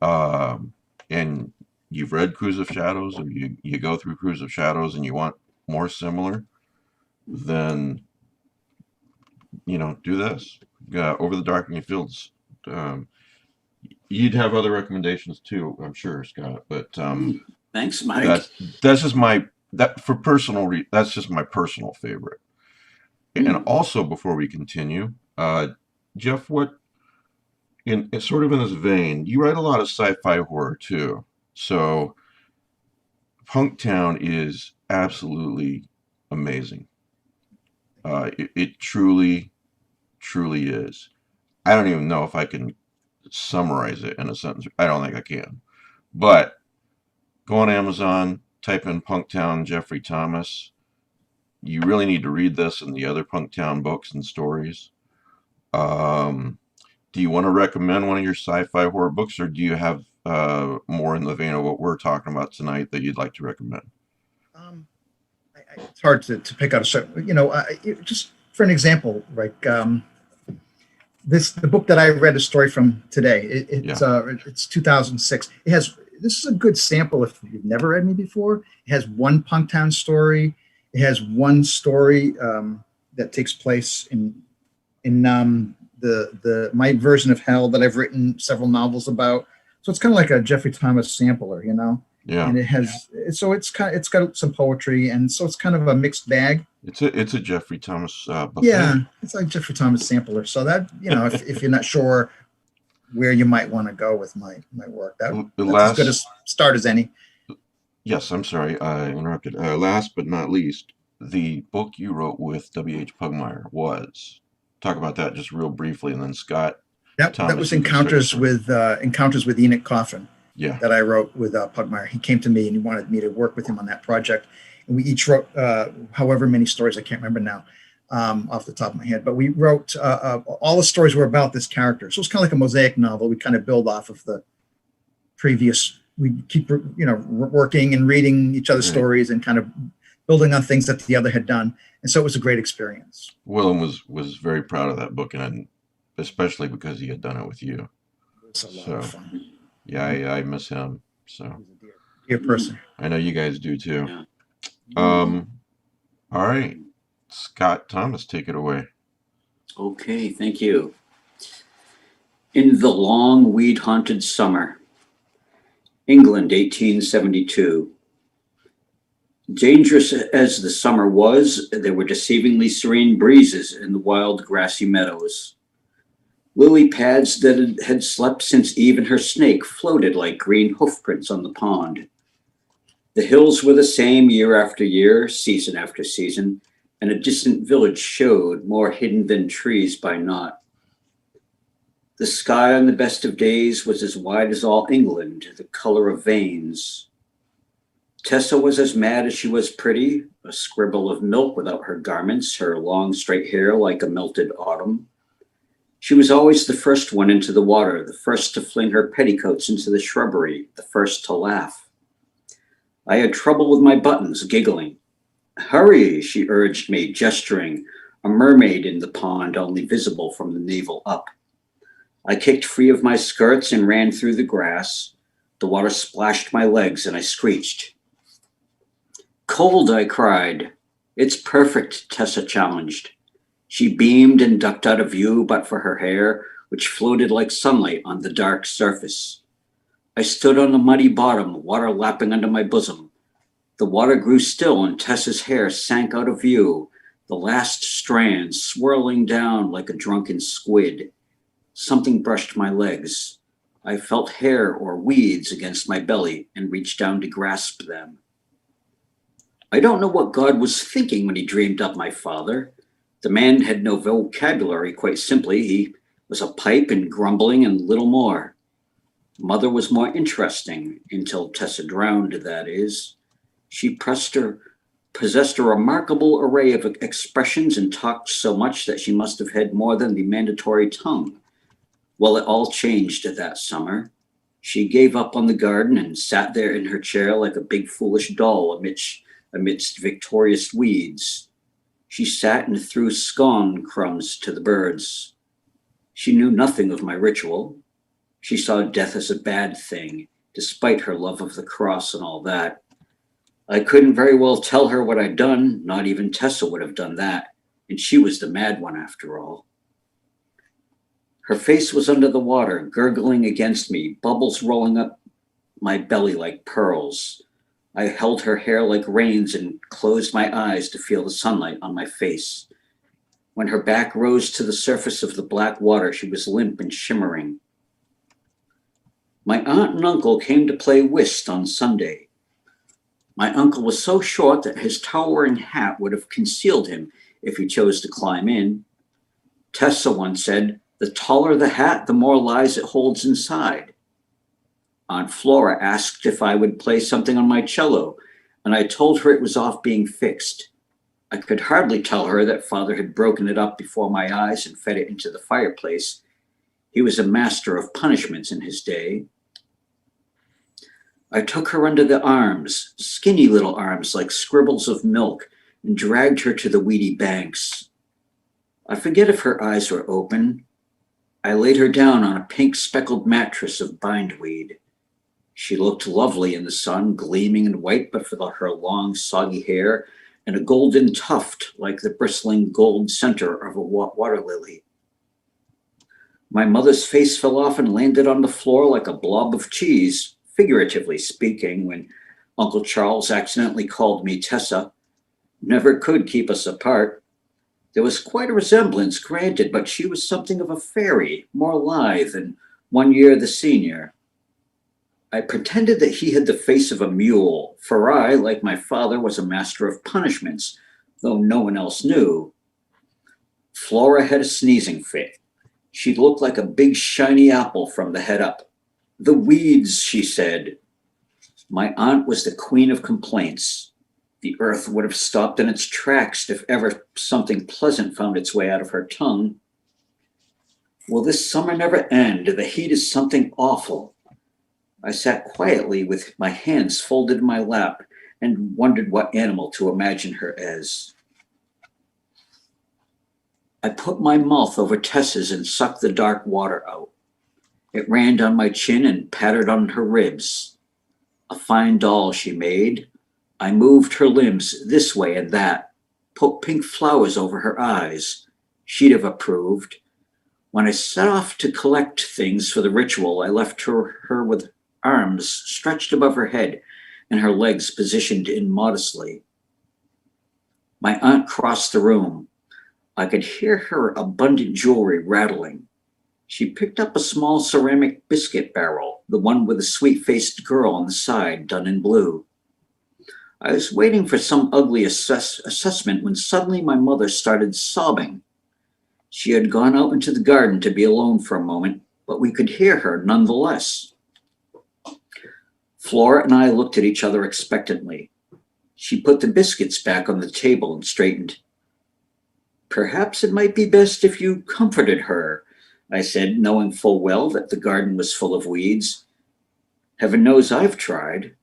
and you've read Cruise of Shadows, or you go through Cruise of Shadows and you want more similar, then do this. Over the Darkening Fields. You'd have other recommendations too, I'm sure, Scott. But thanks, Mike. That's just that's just my personal favorite. And also, before we continue, Jeff, in sort of in this vein, you write a lot of sci-fi horror too. So Punktown is absolutely amazing. It truly is. I don't even know if I can summarize it in a sentence. I don't think I can. But go on Amazon, type in Punktown Jeffrey Thomas. You really need to read this and the other Punktown books and stories. Do you want to recommend one of your sci-fi horror books, or do you have more in the vein of what we're talking about tonight that you'd like to recommend? It's hard to pick out a certain, just for an example, like the book that I read a story from today. It's 2006. This is a good sample if you've never read me before. It has one Punktown story. It has one story that takes place in the my version of Hell that I've written several novels about. So it's kind of like a Jeffrey Thomas sampler, Yeah. And it's got some poetry, and so it's kind of a mixed bag. It's a Jeffrey Thomas book. Yeah, it's like Jeffrey Thomas sampler. So that if you're not sure where you might want to go with my work, that's as good a start as any. Yes, I'm sorry, I interrupted. Last but not least, the book you wrote with W.H. Pugmire was. Talk about that just real briefly, and then Scott. That was Encounters with Enoch Coffin. Yeah. That I wrote with Pugmire. He came to me and he wanted me to work with him on that project. And we each wrote however many stories, I can't remember now off the top of my head, but we wrote all the stories were about this character. So it's kind of like a mosaic novel. We kind of build off of the previous, we keep, working and reading each other's stories and kind of building on things that the other had done. And so it was a great experience. Willem was very proud of that book, and especially because he had done it with you. It was a lot of fun. Yeah, I miss him. So he's a dear person. I know you guys do too. Yeah. All right, Scott Thomas, take it away. Okay, thank you. In the long weed-haunted summer, England, 1872. Dangerous as the summer was, there were deceivingly serene breezes in the wild grassy meadows. Lily pads that had slept since Eve and her snake floated like green hoofprints on the pond. The hills were the same year after year, season after season, and a distant village showed more hidden than trees by naught. The sky on the best of days was as wide as all England, the color of veins. Tessa was as mad as she was pretty, a scribble of milk without her garments, her long straight hair like a melted autumn. She was always the first one into the water, the first to fling her petticoats into the shrubbery, the first to laugh. I had trouble with my buttons, giggling. Hurry, she urged me, gesturing, a mermaid in the pond only visible from the navel up. I kicked free of my skirts and ran through the grass. The water splashed my legs and I screeched. Cold, I cried. It's perfect, Tessa challenged. She beamed and ducked out of view but for her hair, which floated like sunlight on the dark surface. I stood on the muddy bottom, water lapping under my bosom. The water grew still and Tessa's hair sank out of view, the last strand swirling down like a drunken squid. Something brushed my legs. I felt hair or weeds against my belly and reached down to grasp them. I don't know what God was thinking when he dreamed up my father. The man had no vocabulary, quite simply. He was a pipe and grumbling and little more. Mother was more interesting, until Tessa drowned, that is. She possessed a remarkable array of expressions and talked so much that she must have had more than the mandatory tongue. Well, it all changed that summer. She gave up on the garden and sat there in her chair like a big foolish doll amidst victorious weeds. She sat and threw scone crumbs to the birds. She knew nothing of my ritual. She saw death as a bad thing, despite her love of the cross and all that. I couldn't very well tell her what I'd done. Not even Tessa would have done that. And she was the mad one after all. Her face was under the water, gurgling against me, bubbles rolling up my belly like pearls. I held her hair like reins and closed my eyes to feel the sunlight on my face. When her back rose to the surface of the black water, she was limp and shimmering. My aunt and uncle came to play whist on Sunday. My uncle was so short that his towering hat would have concealed him if he chose to climb in. Tessa once said, "The taller the hat, the more lies it holds inside." Aunt Flora asked if I would play something on my cello, and I told her it was off being fixed. I could hardly tell her that Father had broken it up before my eyes and fed it into the fireplace. He was a master of punishments in his day. I took her under the arms, skinny little arms like scribbles of milk, and dragged her to the weedy banks. I forget if her eyes were open. I laid her down on a pink speckled mattress of bindweed. She looked lovely in the sun, gleaming and white but for her long, soggy hair and a golden tuft like the bristling gold center of a water lily. My mother's face fell off and landed on the floor like a blob of cheese, figuratively speaking, when Uncle Charles accidentally called me Tessa. Never could keep us apart. There was quite a resemblance, granted, but she was something of a fairy, more lithe and 1 year the senior. I pretended that he had the face of a mule, for I, like my father, was a master of punishments, though no one else knew. Flora had a sneezing fit. She looked like a big shiny apple from the head up. The weeds, she said. My aunt was the queen of complaints. The earth would have stopped in its tracks if ever something pleasant found its way out of her tongue. Will this summer never end? The heat is something awful. I sat quietly with my hands folded in my lap and wondered what animal to imagine her as. I put my mouth over Tessa's and sucked the dark water out. It ran down my chin and pattered on her ribs. A fine doll she made. I moved her limbs this way and that, put pink flowers over her eyes. She'd have approved. When I set off to collect things for the ritual, I left her with arms stretched above her head and her legs positioned immodestly. My aunt crossed the room. I could hear her abundant jewelry rattling. She picked up a small ceramic biscuit barrel, the one with a sweet-faced girl on the side, done in blue. I was waiting for some ugly assessment when suddenly my mother started sobbing. She had gone out into the garden to be alone for a moment, but we could hear her nonetheless. Flora and I looked at each other expectantly. She put the biscuits back on the table and straightened. Perhaps it might be best if you comforted her, I said, knowing full well that the garden was full of weeds. Heaven knows I've tried.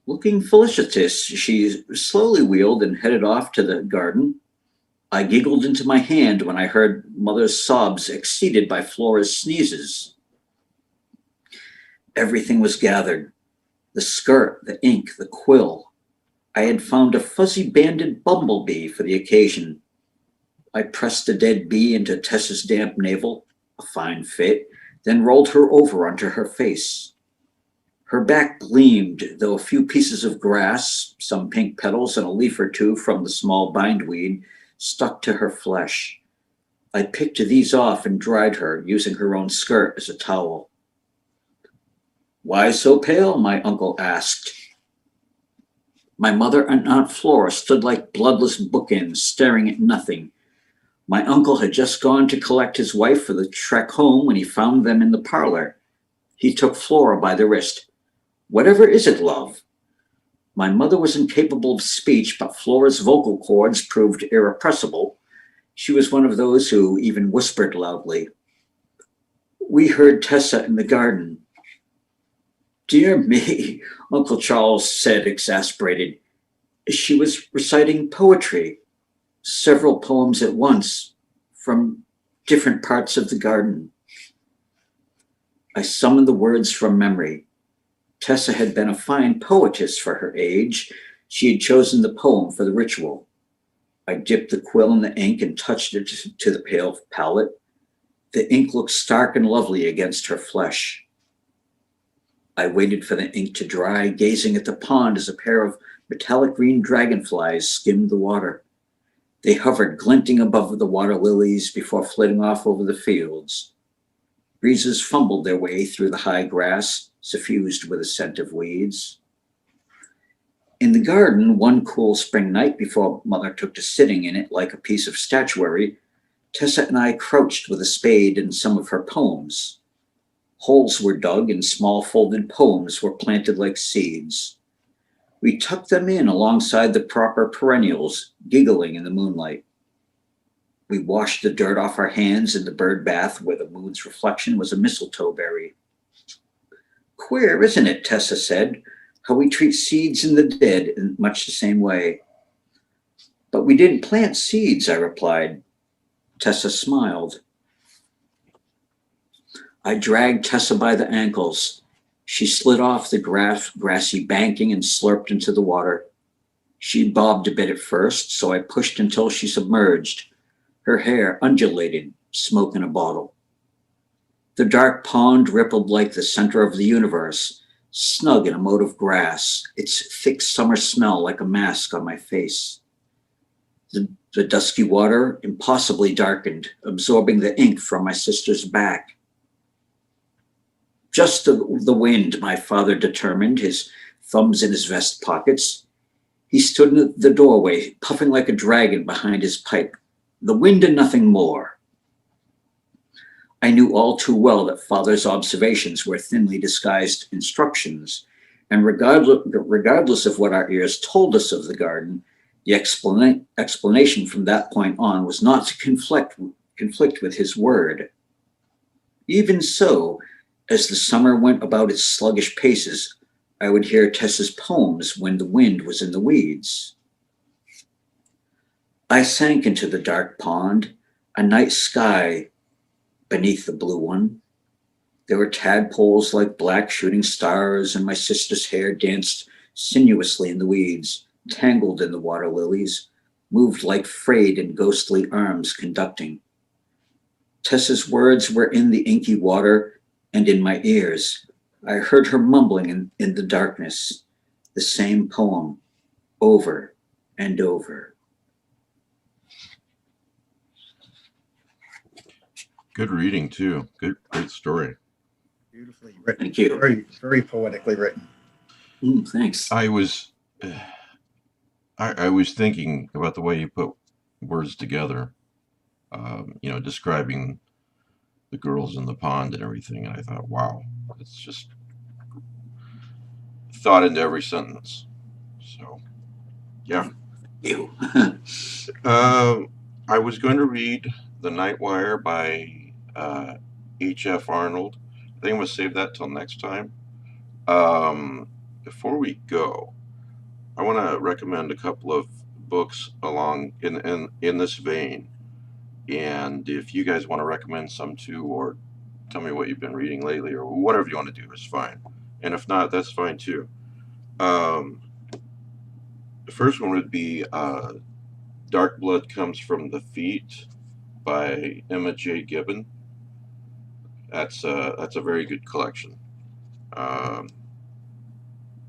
Looking felicitous, she slowly wheeled and headed off to the garden. I giggled into my hand when I heard Mother's sobs exceeded by Flora's sneezes. Everything was gathered. The skirt, the ink, the quill. I had found a fuzzy banded bumblebee for the occasion. I pressed the dead bee into Tessa's damp navel, a fine fit, then rolled her over onto her face. Her back gleamed, though a few pieces of grass, some pink petals, and a leaf or two from the small bindweed stuck to her flesh. I picked these off and dried her, using her own skirt as a towel. Why so pale? My uncle asked. My mother and Aunt Flora stood like bloodless bookends, staring at nothing. My uncle had just gone to collect his wife for the trek home when he found them in the parlor. He took Flora by the wrist. Whatever is it, love? My mother was incapable of speech, but Flora's vocal cords proved irrepressible. She was one of those who even whispered loudly. We heard Tessa in the garden. Dear me, Uncle Charles said, exasperated. She was reciting poetry, several poems at once, from different parts of the garden. I summoned the words from memory. Tessa had been a fine poetess for her age. She had chosen the poem for the ritual. I dipped the quill in the ink and touched it to the pale palette. The ink looked stark and lovely against her flesh. I waited for the ink to dry, gazing at the pond as a pair of metallic green dragonflies skimmed the water. They hovered glinting above the water lilies before flitting off over the fields. Breezes fumbled their way through the high grass, suffused with a scent of weeds. In the garden, one cool spring night before Mother took to sitting in it like a piece of statuary, Tessa and I crouched with a spade in some of her poems. Holes were dug and small folded poems were planted like seeds. We tucked them in alongside the proper perennials, giggling in the moonlight. We washed the dirt off our hands in the bird bath where the moon's reflection was a mistletoe berry. Queer, isn't it, Tessa said, how we treat seeds in the dead in much the same way. But we didn't plant seeds, I replied. Tessa smiled. I dragged Tessa by the ankles. She slid off the grassy banking and slurped into the water. She bobbed a bit at first, so I pushed until she submerged. Her hair undulated, smoke in a bottle. The dark pond rippled like the center of the universe, snug in a moat of grass, its thick summer smell like a mask on my face. The dusky water impossibly darkened, absorbing the ink from my sister's back. Just the wind, my father determined, his thumbs in his vest pockets. He stood in the doorway, puffing like a dragon behind his pipe. The wind and nothing more. I knew all too well that father's observations were thinly disguised instructions, and regardless of what our ears told us of the garden, the explanation from that point on was not to conflict with his word. Even so, as the summer went about its sluggish paces, I would hear Tessa's poems when the wind was in the weeds. I sank into the dark pond, a night sky beneath the blue one. There were tadpoles like black shooting stars, and my sister's hair danced sinuously in the weeds, tangled in the water lilies, moved like frayed and ghostly arms conducting. Tessa's words were in the inky water and in my ears. I heard her mumbling in the darkness, the same poem, over and over. Good reading too. Great story. Beautifully written. Thank you. Very, very poetically written. Thanks. I was thinking about the way you put words together, describing the girls in the pond and everything, and I thought, wow, it's just thought into every sentence. So, yeah. You. I was going to read The Night Wire by H.F. Arnold. I think I'm going to save that till next time. Before we go, I want to recommend a couple of books along in this vein. And if you guys want to recommend some too, or tell me what you've been reading lately, or whatever you want to do is fine. And if not, that's fine too. The first one would be Dark Blood Comes from the Feet by Emma J. Gibbon. That's a very good collection.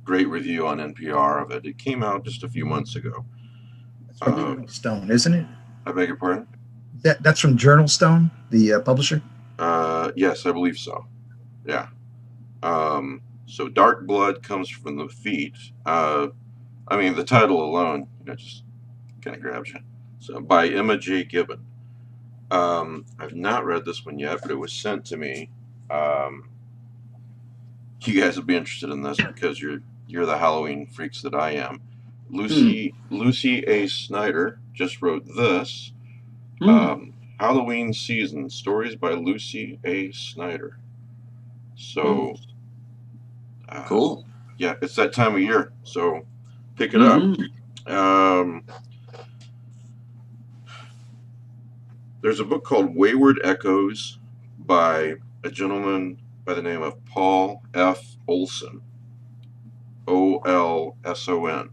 Great review on NPR of it. It came out just a few months ago. That's from Journal Stone, isn't it? I beg your pardon? That's from Journal Stone, the publisher? Yes, I believe so. Yeah. So Dark Blood Comes from the Feet. The title alone, just kind of grabs you. So by Emma J. Gibbon. I've not read this one yet, but it was sent to me. You guys will be interested in this because you're the Halloween freaks that I am. Lucy A. Snyder just wrote this. Halloween Season, Stories by Lucy A. Snyder. So, Cool. Yeah, it's that time of year, so pick it up. There's a book called Wayward Echoes by a gentleman by the name of Paul F. Olson. Olson.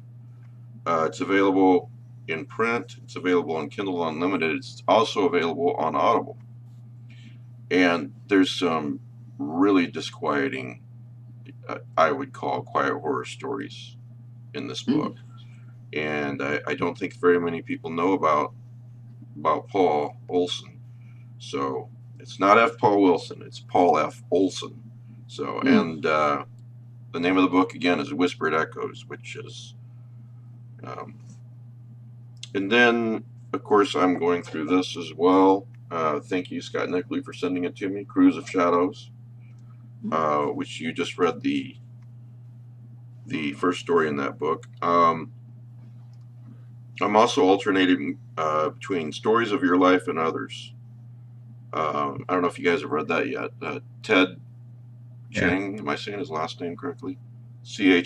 It's available in print. It's available on Kindle Unlimited. It's also available on Audible. And there's some really disquieting, I would call quiet horror stories in this book. And I don't think very many people know about Paul Olson. So it's not F. Paul Wilson, it's Paul F. Olson. So, and the name of the book again is Whispered Echoes, which is, and then of course I'm going through this as well. Thank you, Scott Nicolay, for sending it to me. Cruise of Shadows, which you just read the first story in that book. I'm also alternating between Stories of Your Life and Others. I don't know if you guys have read that yet. Ted Chang. Am I saying his last name correctly? Chiang.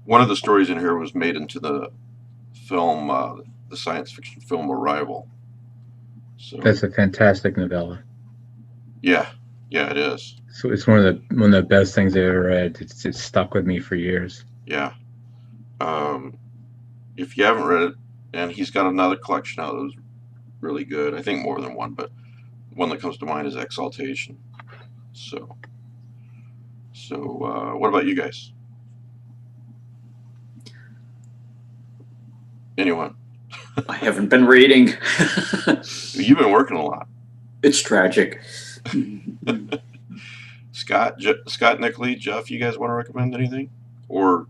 One of the stories in here was made into the film, the science fiction film Arrival. So That's a fantastic novella. yeah, it is. So it's one of the best things I've ever read. It's stuck with me for years. Yeah. If you haven't read it, and he's got another collection out that was really good. I think more than one, but one that comes to mind is Exaltation. So what about you guys? Anyone? I haven't been reading. You've been working a lot. It's tragic. Scott, Nicolay, Jeff, you guys want to recommend anything, or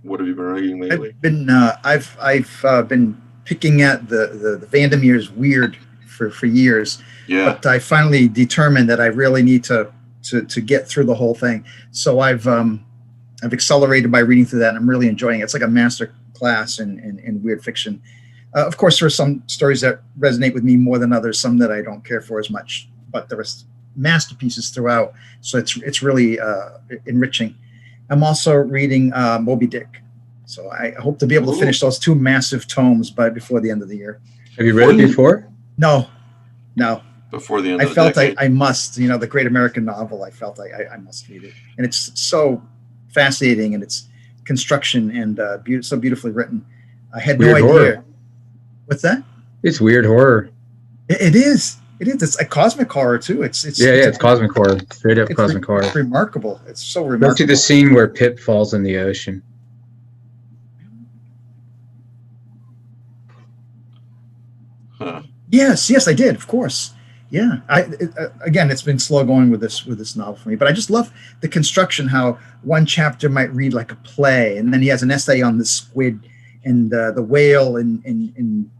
what have you been reading lately? I've been picking at the Vandermeer's Weird for years. Yeah. But I finally determined that I really need to get through the whole thing. So I've accelerated by reading through that, and I'm really enjoying it. It's like a master class in weird fiction. Of course, there are some stories that resonate with me more than others, some that I don't care for as much, but there are masterpieces throughout. So it's really enriching. I'm also reading Moby Dick. So I hope to be able to finish those 2 massive tomes before the end of the year. Have you read it before? No. Before the end of the felt decade? I must, the great American novel, I felt I must read it. And it's so fascinating, and its construction and so beautifully written. I had no idea. Horror. What's that? It's weird horror. It is. It's a cosmic horror too. It's cosmic horror. Straight up cosmic horror. It's remarkable. It's so remarkable. Especially the scene where Pip falls in the ocean. Huh. Yes, I did. Of course. Yeah. Again, it's been slow going with this novel for me, but I just love the construction. How one chapter might read like a play, and then he has an essay on the squid and the whale in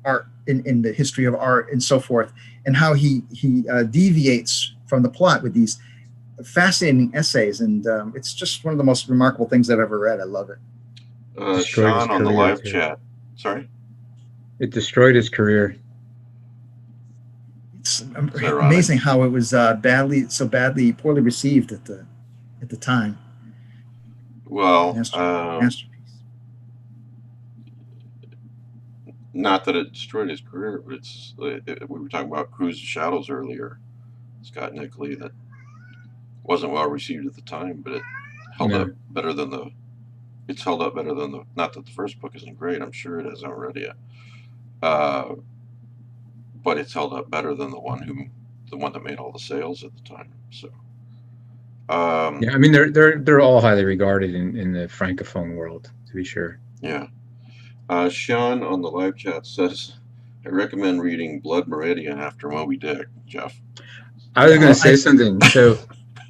art, in the history of art, and so forth, and how he deviates from the plot with these fascinating essays, and it's just one of the most remarkable things I've ever read. I love it. Sean on the live chat. Sorry. It destroyed his career. It's amazing how it was poorly received at the time. Well, masterpiece. Not that it destroyed his career, but we were talking about Cruise of Shadows earlier, Scott Nicolay, that wasn't well received at the time, but it held up better than the. It's held up better than the. Not that the first book isn't great. I'm sure it hasn't read yet. But it's held up better than the one that made all the sales at the time. So. Yeah, I mean they're all highly regarded in the francophone world, to be sure. Yeah. Sean on the live chat says, I recommend reading Blood Meridian after Moby Dick, Jeff. I was going to say something. So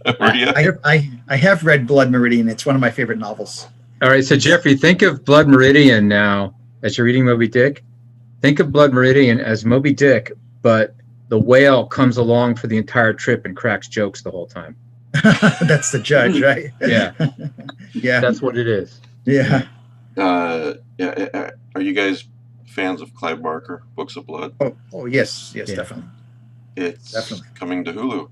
I have read Blood Meridian. It's one of my favorite novels. All right. So Jeffrey, think of Blood Meridian now as you're reading Moby Dick. Think of Blood Meridian as Moby Dick, but the whale comes along for the entire trip and cracks jokes the whole time. That's the judge, right? Yeah. Yeah. That's what it is. Yeah. Yeah. Are you guys fans of Clive Barker, Books of Blood? Oh yes, definitely. It's definitely coming to Hulu.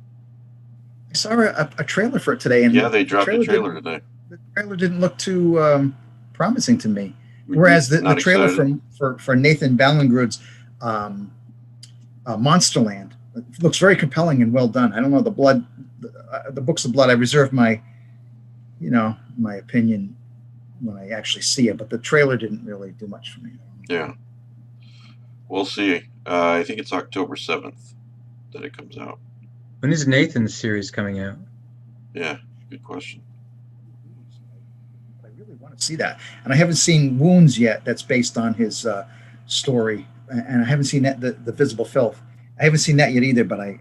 I saw a trailer for it today, and they dropped a trailer today. The trailer didn't look too promising to me. Whereas the trailer for Nathan Ballingrud's Monsterland looks very compelling and well done. I don't know the Books of Blood. I reserve my opinion when I actually see it, but the trailer didn't really do much for me. Yeah, we'll see. I think it's October 7th that it comes out. When is Nathan's series coming out? Yeah, good question. I really want to see that, and I haven't seen Wounds yet. That's based on his story, and I haven't seen that the Visible Filth. I haven't seen that yet either, but I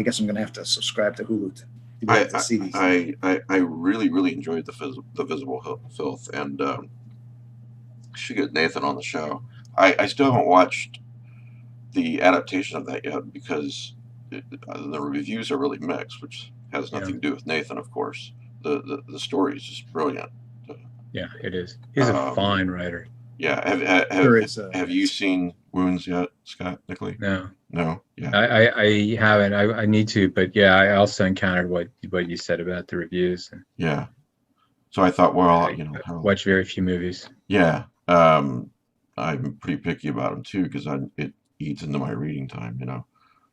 guess I'm going to have to subscribe to Hulu to be able to see these. I really enjoyed the Visible Filth, and should get Nathan on the show. I still haven't watched the adaptation of that yet because the reviews are really mixed, which has nothing to do with Nathan, of course. The story is just brilliant. Yeah, it is. He's a fine writer. Yeah. Have you seen wounds yet, Scott Nicolay? No, No. Yeah. I haven't. I need to, but yeah, I also encountered what you said about the reviews. And Yeah. So I thought, well, I watch very few movies. yeah. I'm pretty picky about them too because it eats into my reading time, you know.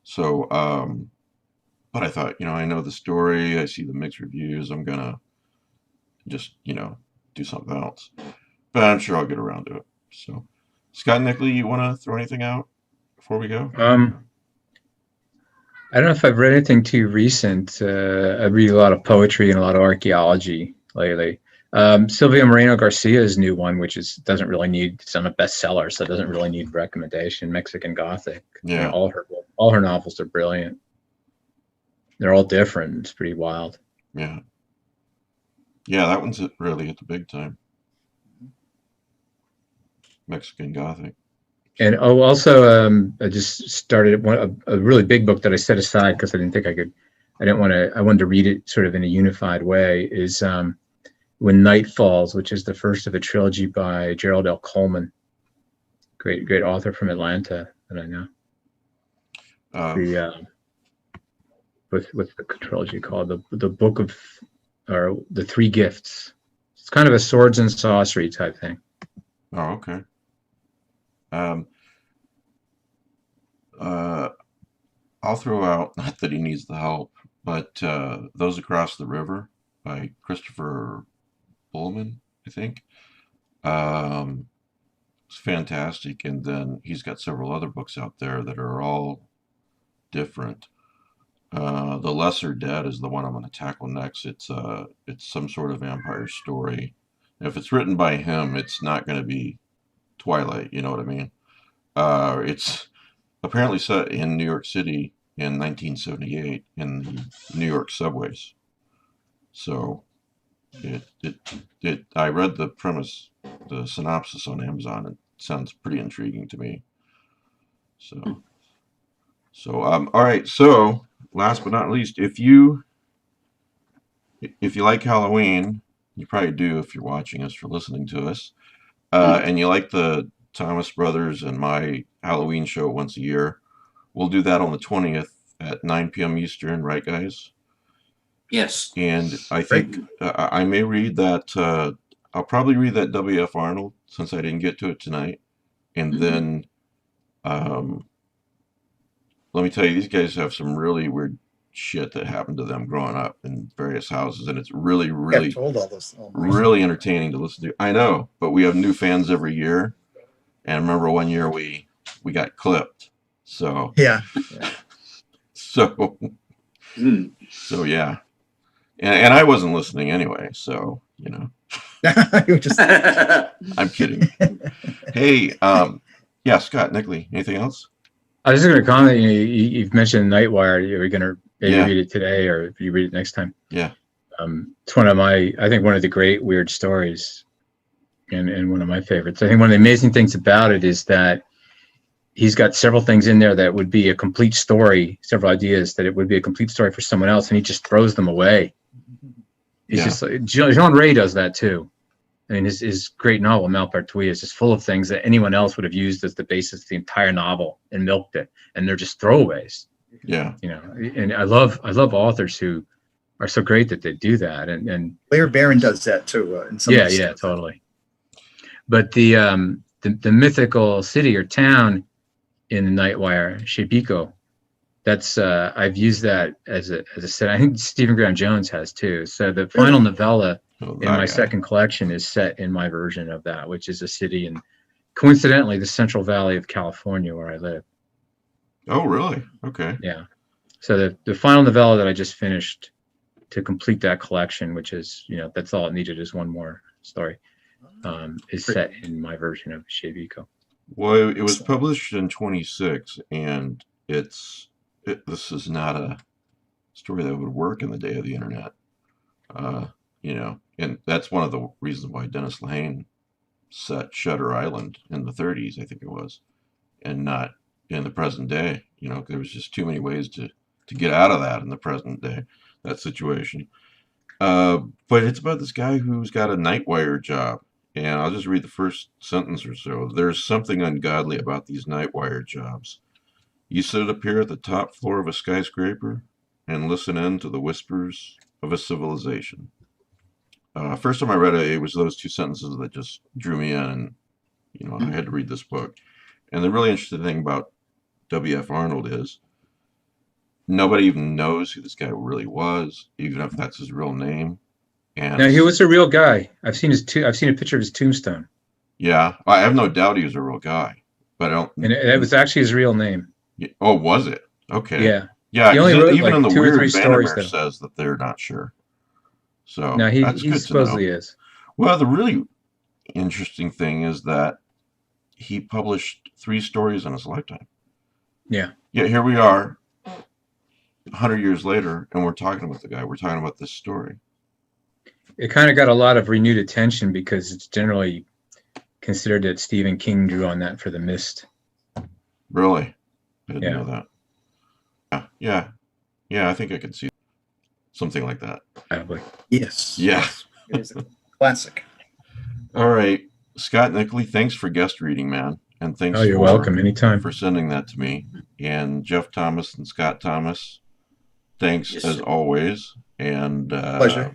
So, but I thought, you know, I know the story. I see the mixed reviews. I'm gonna just, you know, do something else. But I'm sure I'll get around to it. So, Scott Nicolay, you want to throw anything out before we go? I don't know if I've read anything too recent. I read a lot of poetry and a lot of archaeology lately. Silvia Moreno Garcia's new one, which doesn't really need, it's on a bestseller, so it doesn't really need recommendation. Mexican Gothic. Yeah. All her novels are brilliant. They're all different. It's pretty wild. Yeah. Yeah, that one's really at the big time. Mexican Gothic. And also, I just started a really big book that I set aside because I didn't think I could. I wanted to read it sort of in a unified way. Is When Night Falls, which is the first of a trilogy by Gerald L. Coleman, great author from Atlanta that I know. What's the trilogy called? The Book of, or the Three Gifts. It's kind of a swords and sorcery type thing. Oh, okay. I'll throw out, not that he needs the help, but Those Across the River by Christopher Bullman, I think. It's fantastic. And then he's got several other books out there that are all different. The Lesser Dead is the one I'm going to tackle next. It's some sort of vampire story. If it's written by him, it's not going to be Twilight, you know what I mean? It's apparently set in New York City in 1978 in the New York subways. So I read the premise, the synopsis on Amazon. It sounds pretty intriguing to me. So all right. So last but not least, if you like Halloween, you probably do if you're watching us or listening to us, and you like the Thomas Brothers and my Halloween show once a year, we'll do that on the 20th at 9 p.m. Eastern, right, guys? Yes. And I think I may read that. I'll probably read that W.F. Arnold since I didn't get to it tonight. And then, let me tell you, these guys have some really weird shit that happened to them growing up in various houses, and it's really, really, told all this. really entertaining to listen to. I know, but we have new fans every year. And I remember one year we got clipped. So Yeah. So yeah. And I wasn't listening anyway, so you know. You just... I'm kidding. Hey, yeah, Scott Nicolay, anything else? I was just going to comment. You've mentioned Nightwire. Are you going to maybe read it today, or if you read it next time? Yeah. It's one of the great weird stories, and one of my favorites. I think one of the amazing things about it is that he's got several things in there that would be a complete story, several ideas that it would be a complete story for someone else, and he just throws them away. He's just like, Jean Ray does that too. I mean, his great novel Malpertuis is just full of things that anyone else would have used as the basis of the entire novel and milked it, and they're just throwaways. Yeah, you know. And I love authors who are so great that they do that. And Blair Barron does that too. In some totally. But the mythical city or town in the Nightwire, Shepico, that's I've used that as a set. I think Stephen Graham Jones has too. So the final novella in my second collection is set in my version of that, which is a city in, coincidentally, the Central Valley of California where I live. Oh, really? Okay. Yeah. So the final novella that I just finished to complete that collection, which is, that's all it needed is one more story, is set in my version of Shepico. Well, it was published in 26, and this is not a story that would work in the day of the internet. And that's one of the reasons why Dennis Lehane set Shutter Island in the 30s, I think it was, and not in the present day. There was just too many ways to get out of that in the present day, that situation. But it's about this guy who's got a Nightwire job, And I'll just read the first sentence or so. There's something ungodly about these night wire jobs. You sit up here at the top floor of a skyscraper and listen in to the whispers of a civilization. First time I read it, it was those two sentences that just drew me in, and I had to read this book. And the really interesting thing about W.F. Arnold is nobody even knows who this guy really was, even if that's his real name. And No, he was a real guy. I've seen I've seen a picture of his tombstone. yeah, I have no doubt he was a real guy, but I don't. And it was actually his real name. Oh, was it? Okay. Yeah. Yeah, He only 'cause wrote, even like, in the 2 or weird 3 stories, Vandermeer though. says that they're not sure. So No, that's he good to know. supposedly is. Well, the really interesting thing is that he published 3 stories in his lifetime. Yeah. Yet here we are, 100 years later, and we're talking about the guy. We're talking about this story. It kind of got a lot of renewed attention because it's generally considered that Stephen King drew on that for The Mist. Really? I didn't Yeah. know that. Yeah. I think I could see something like that. Probably. Yes. Yeah. It is a classic. All right, Scott Nicolay, thanks for guest reading, man, and thanks Oh, you're welcome. Anytime. for sending that to me. And Jeff Thomas and Scott Thomas, thanks Yes, as sir. always. And Pleasure.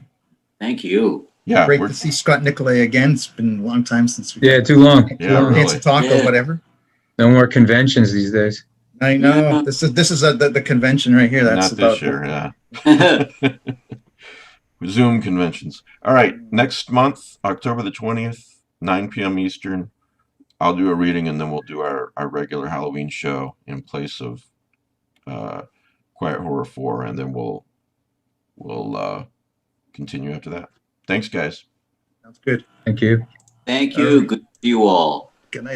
Thank you. yeah, Great we're to see Scott Nicolay again. It's been a long time since we Yeah, too long. Yeah, Too long. really. fancy talk Yeah. or whatever. No more conventions these days. I know. Yeah. This is the convention right here. That's not about this year. Yeah. Zoom conventions. All right, next month, October the 20th, 9 p.m. Eastern, I'll do a reading, and then we'll do our regular Halloween show in place of Quiet Horror 4, and then we'll continue after that. Thanks, guys. Sounds good. Thank you. Thank you. Good to see you all.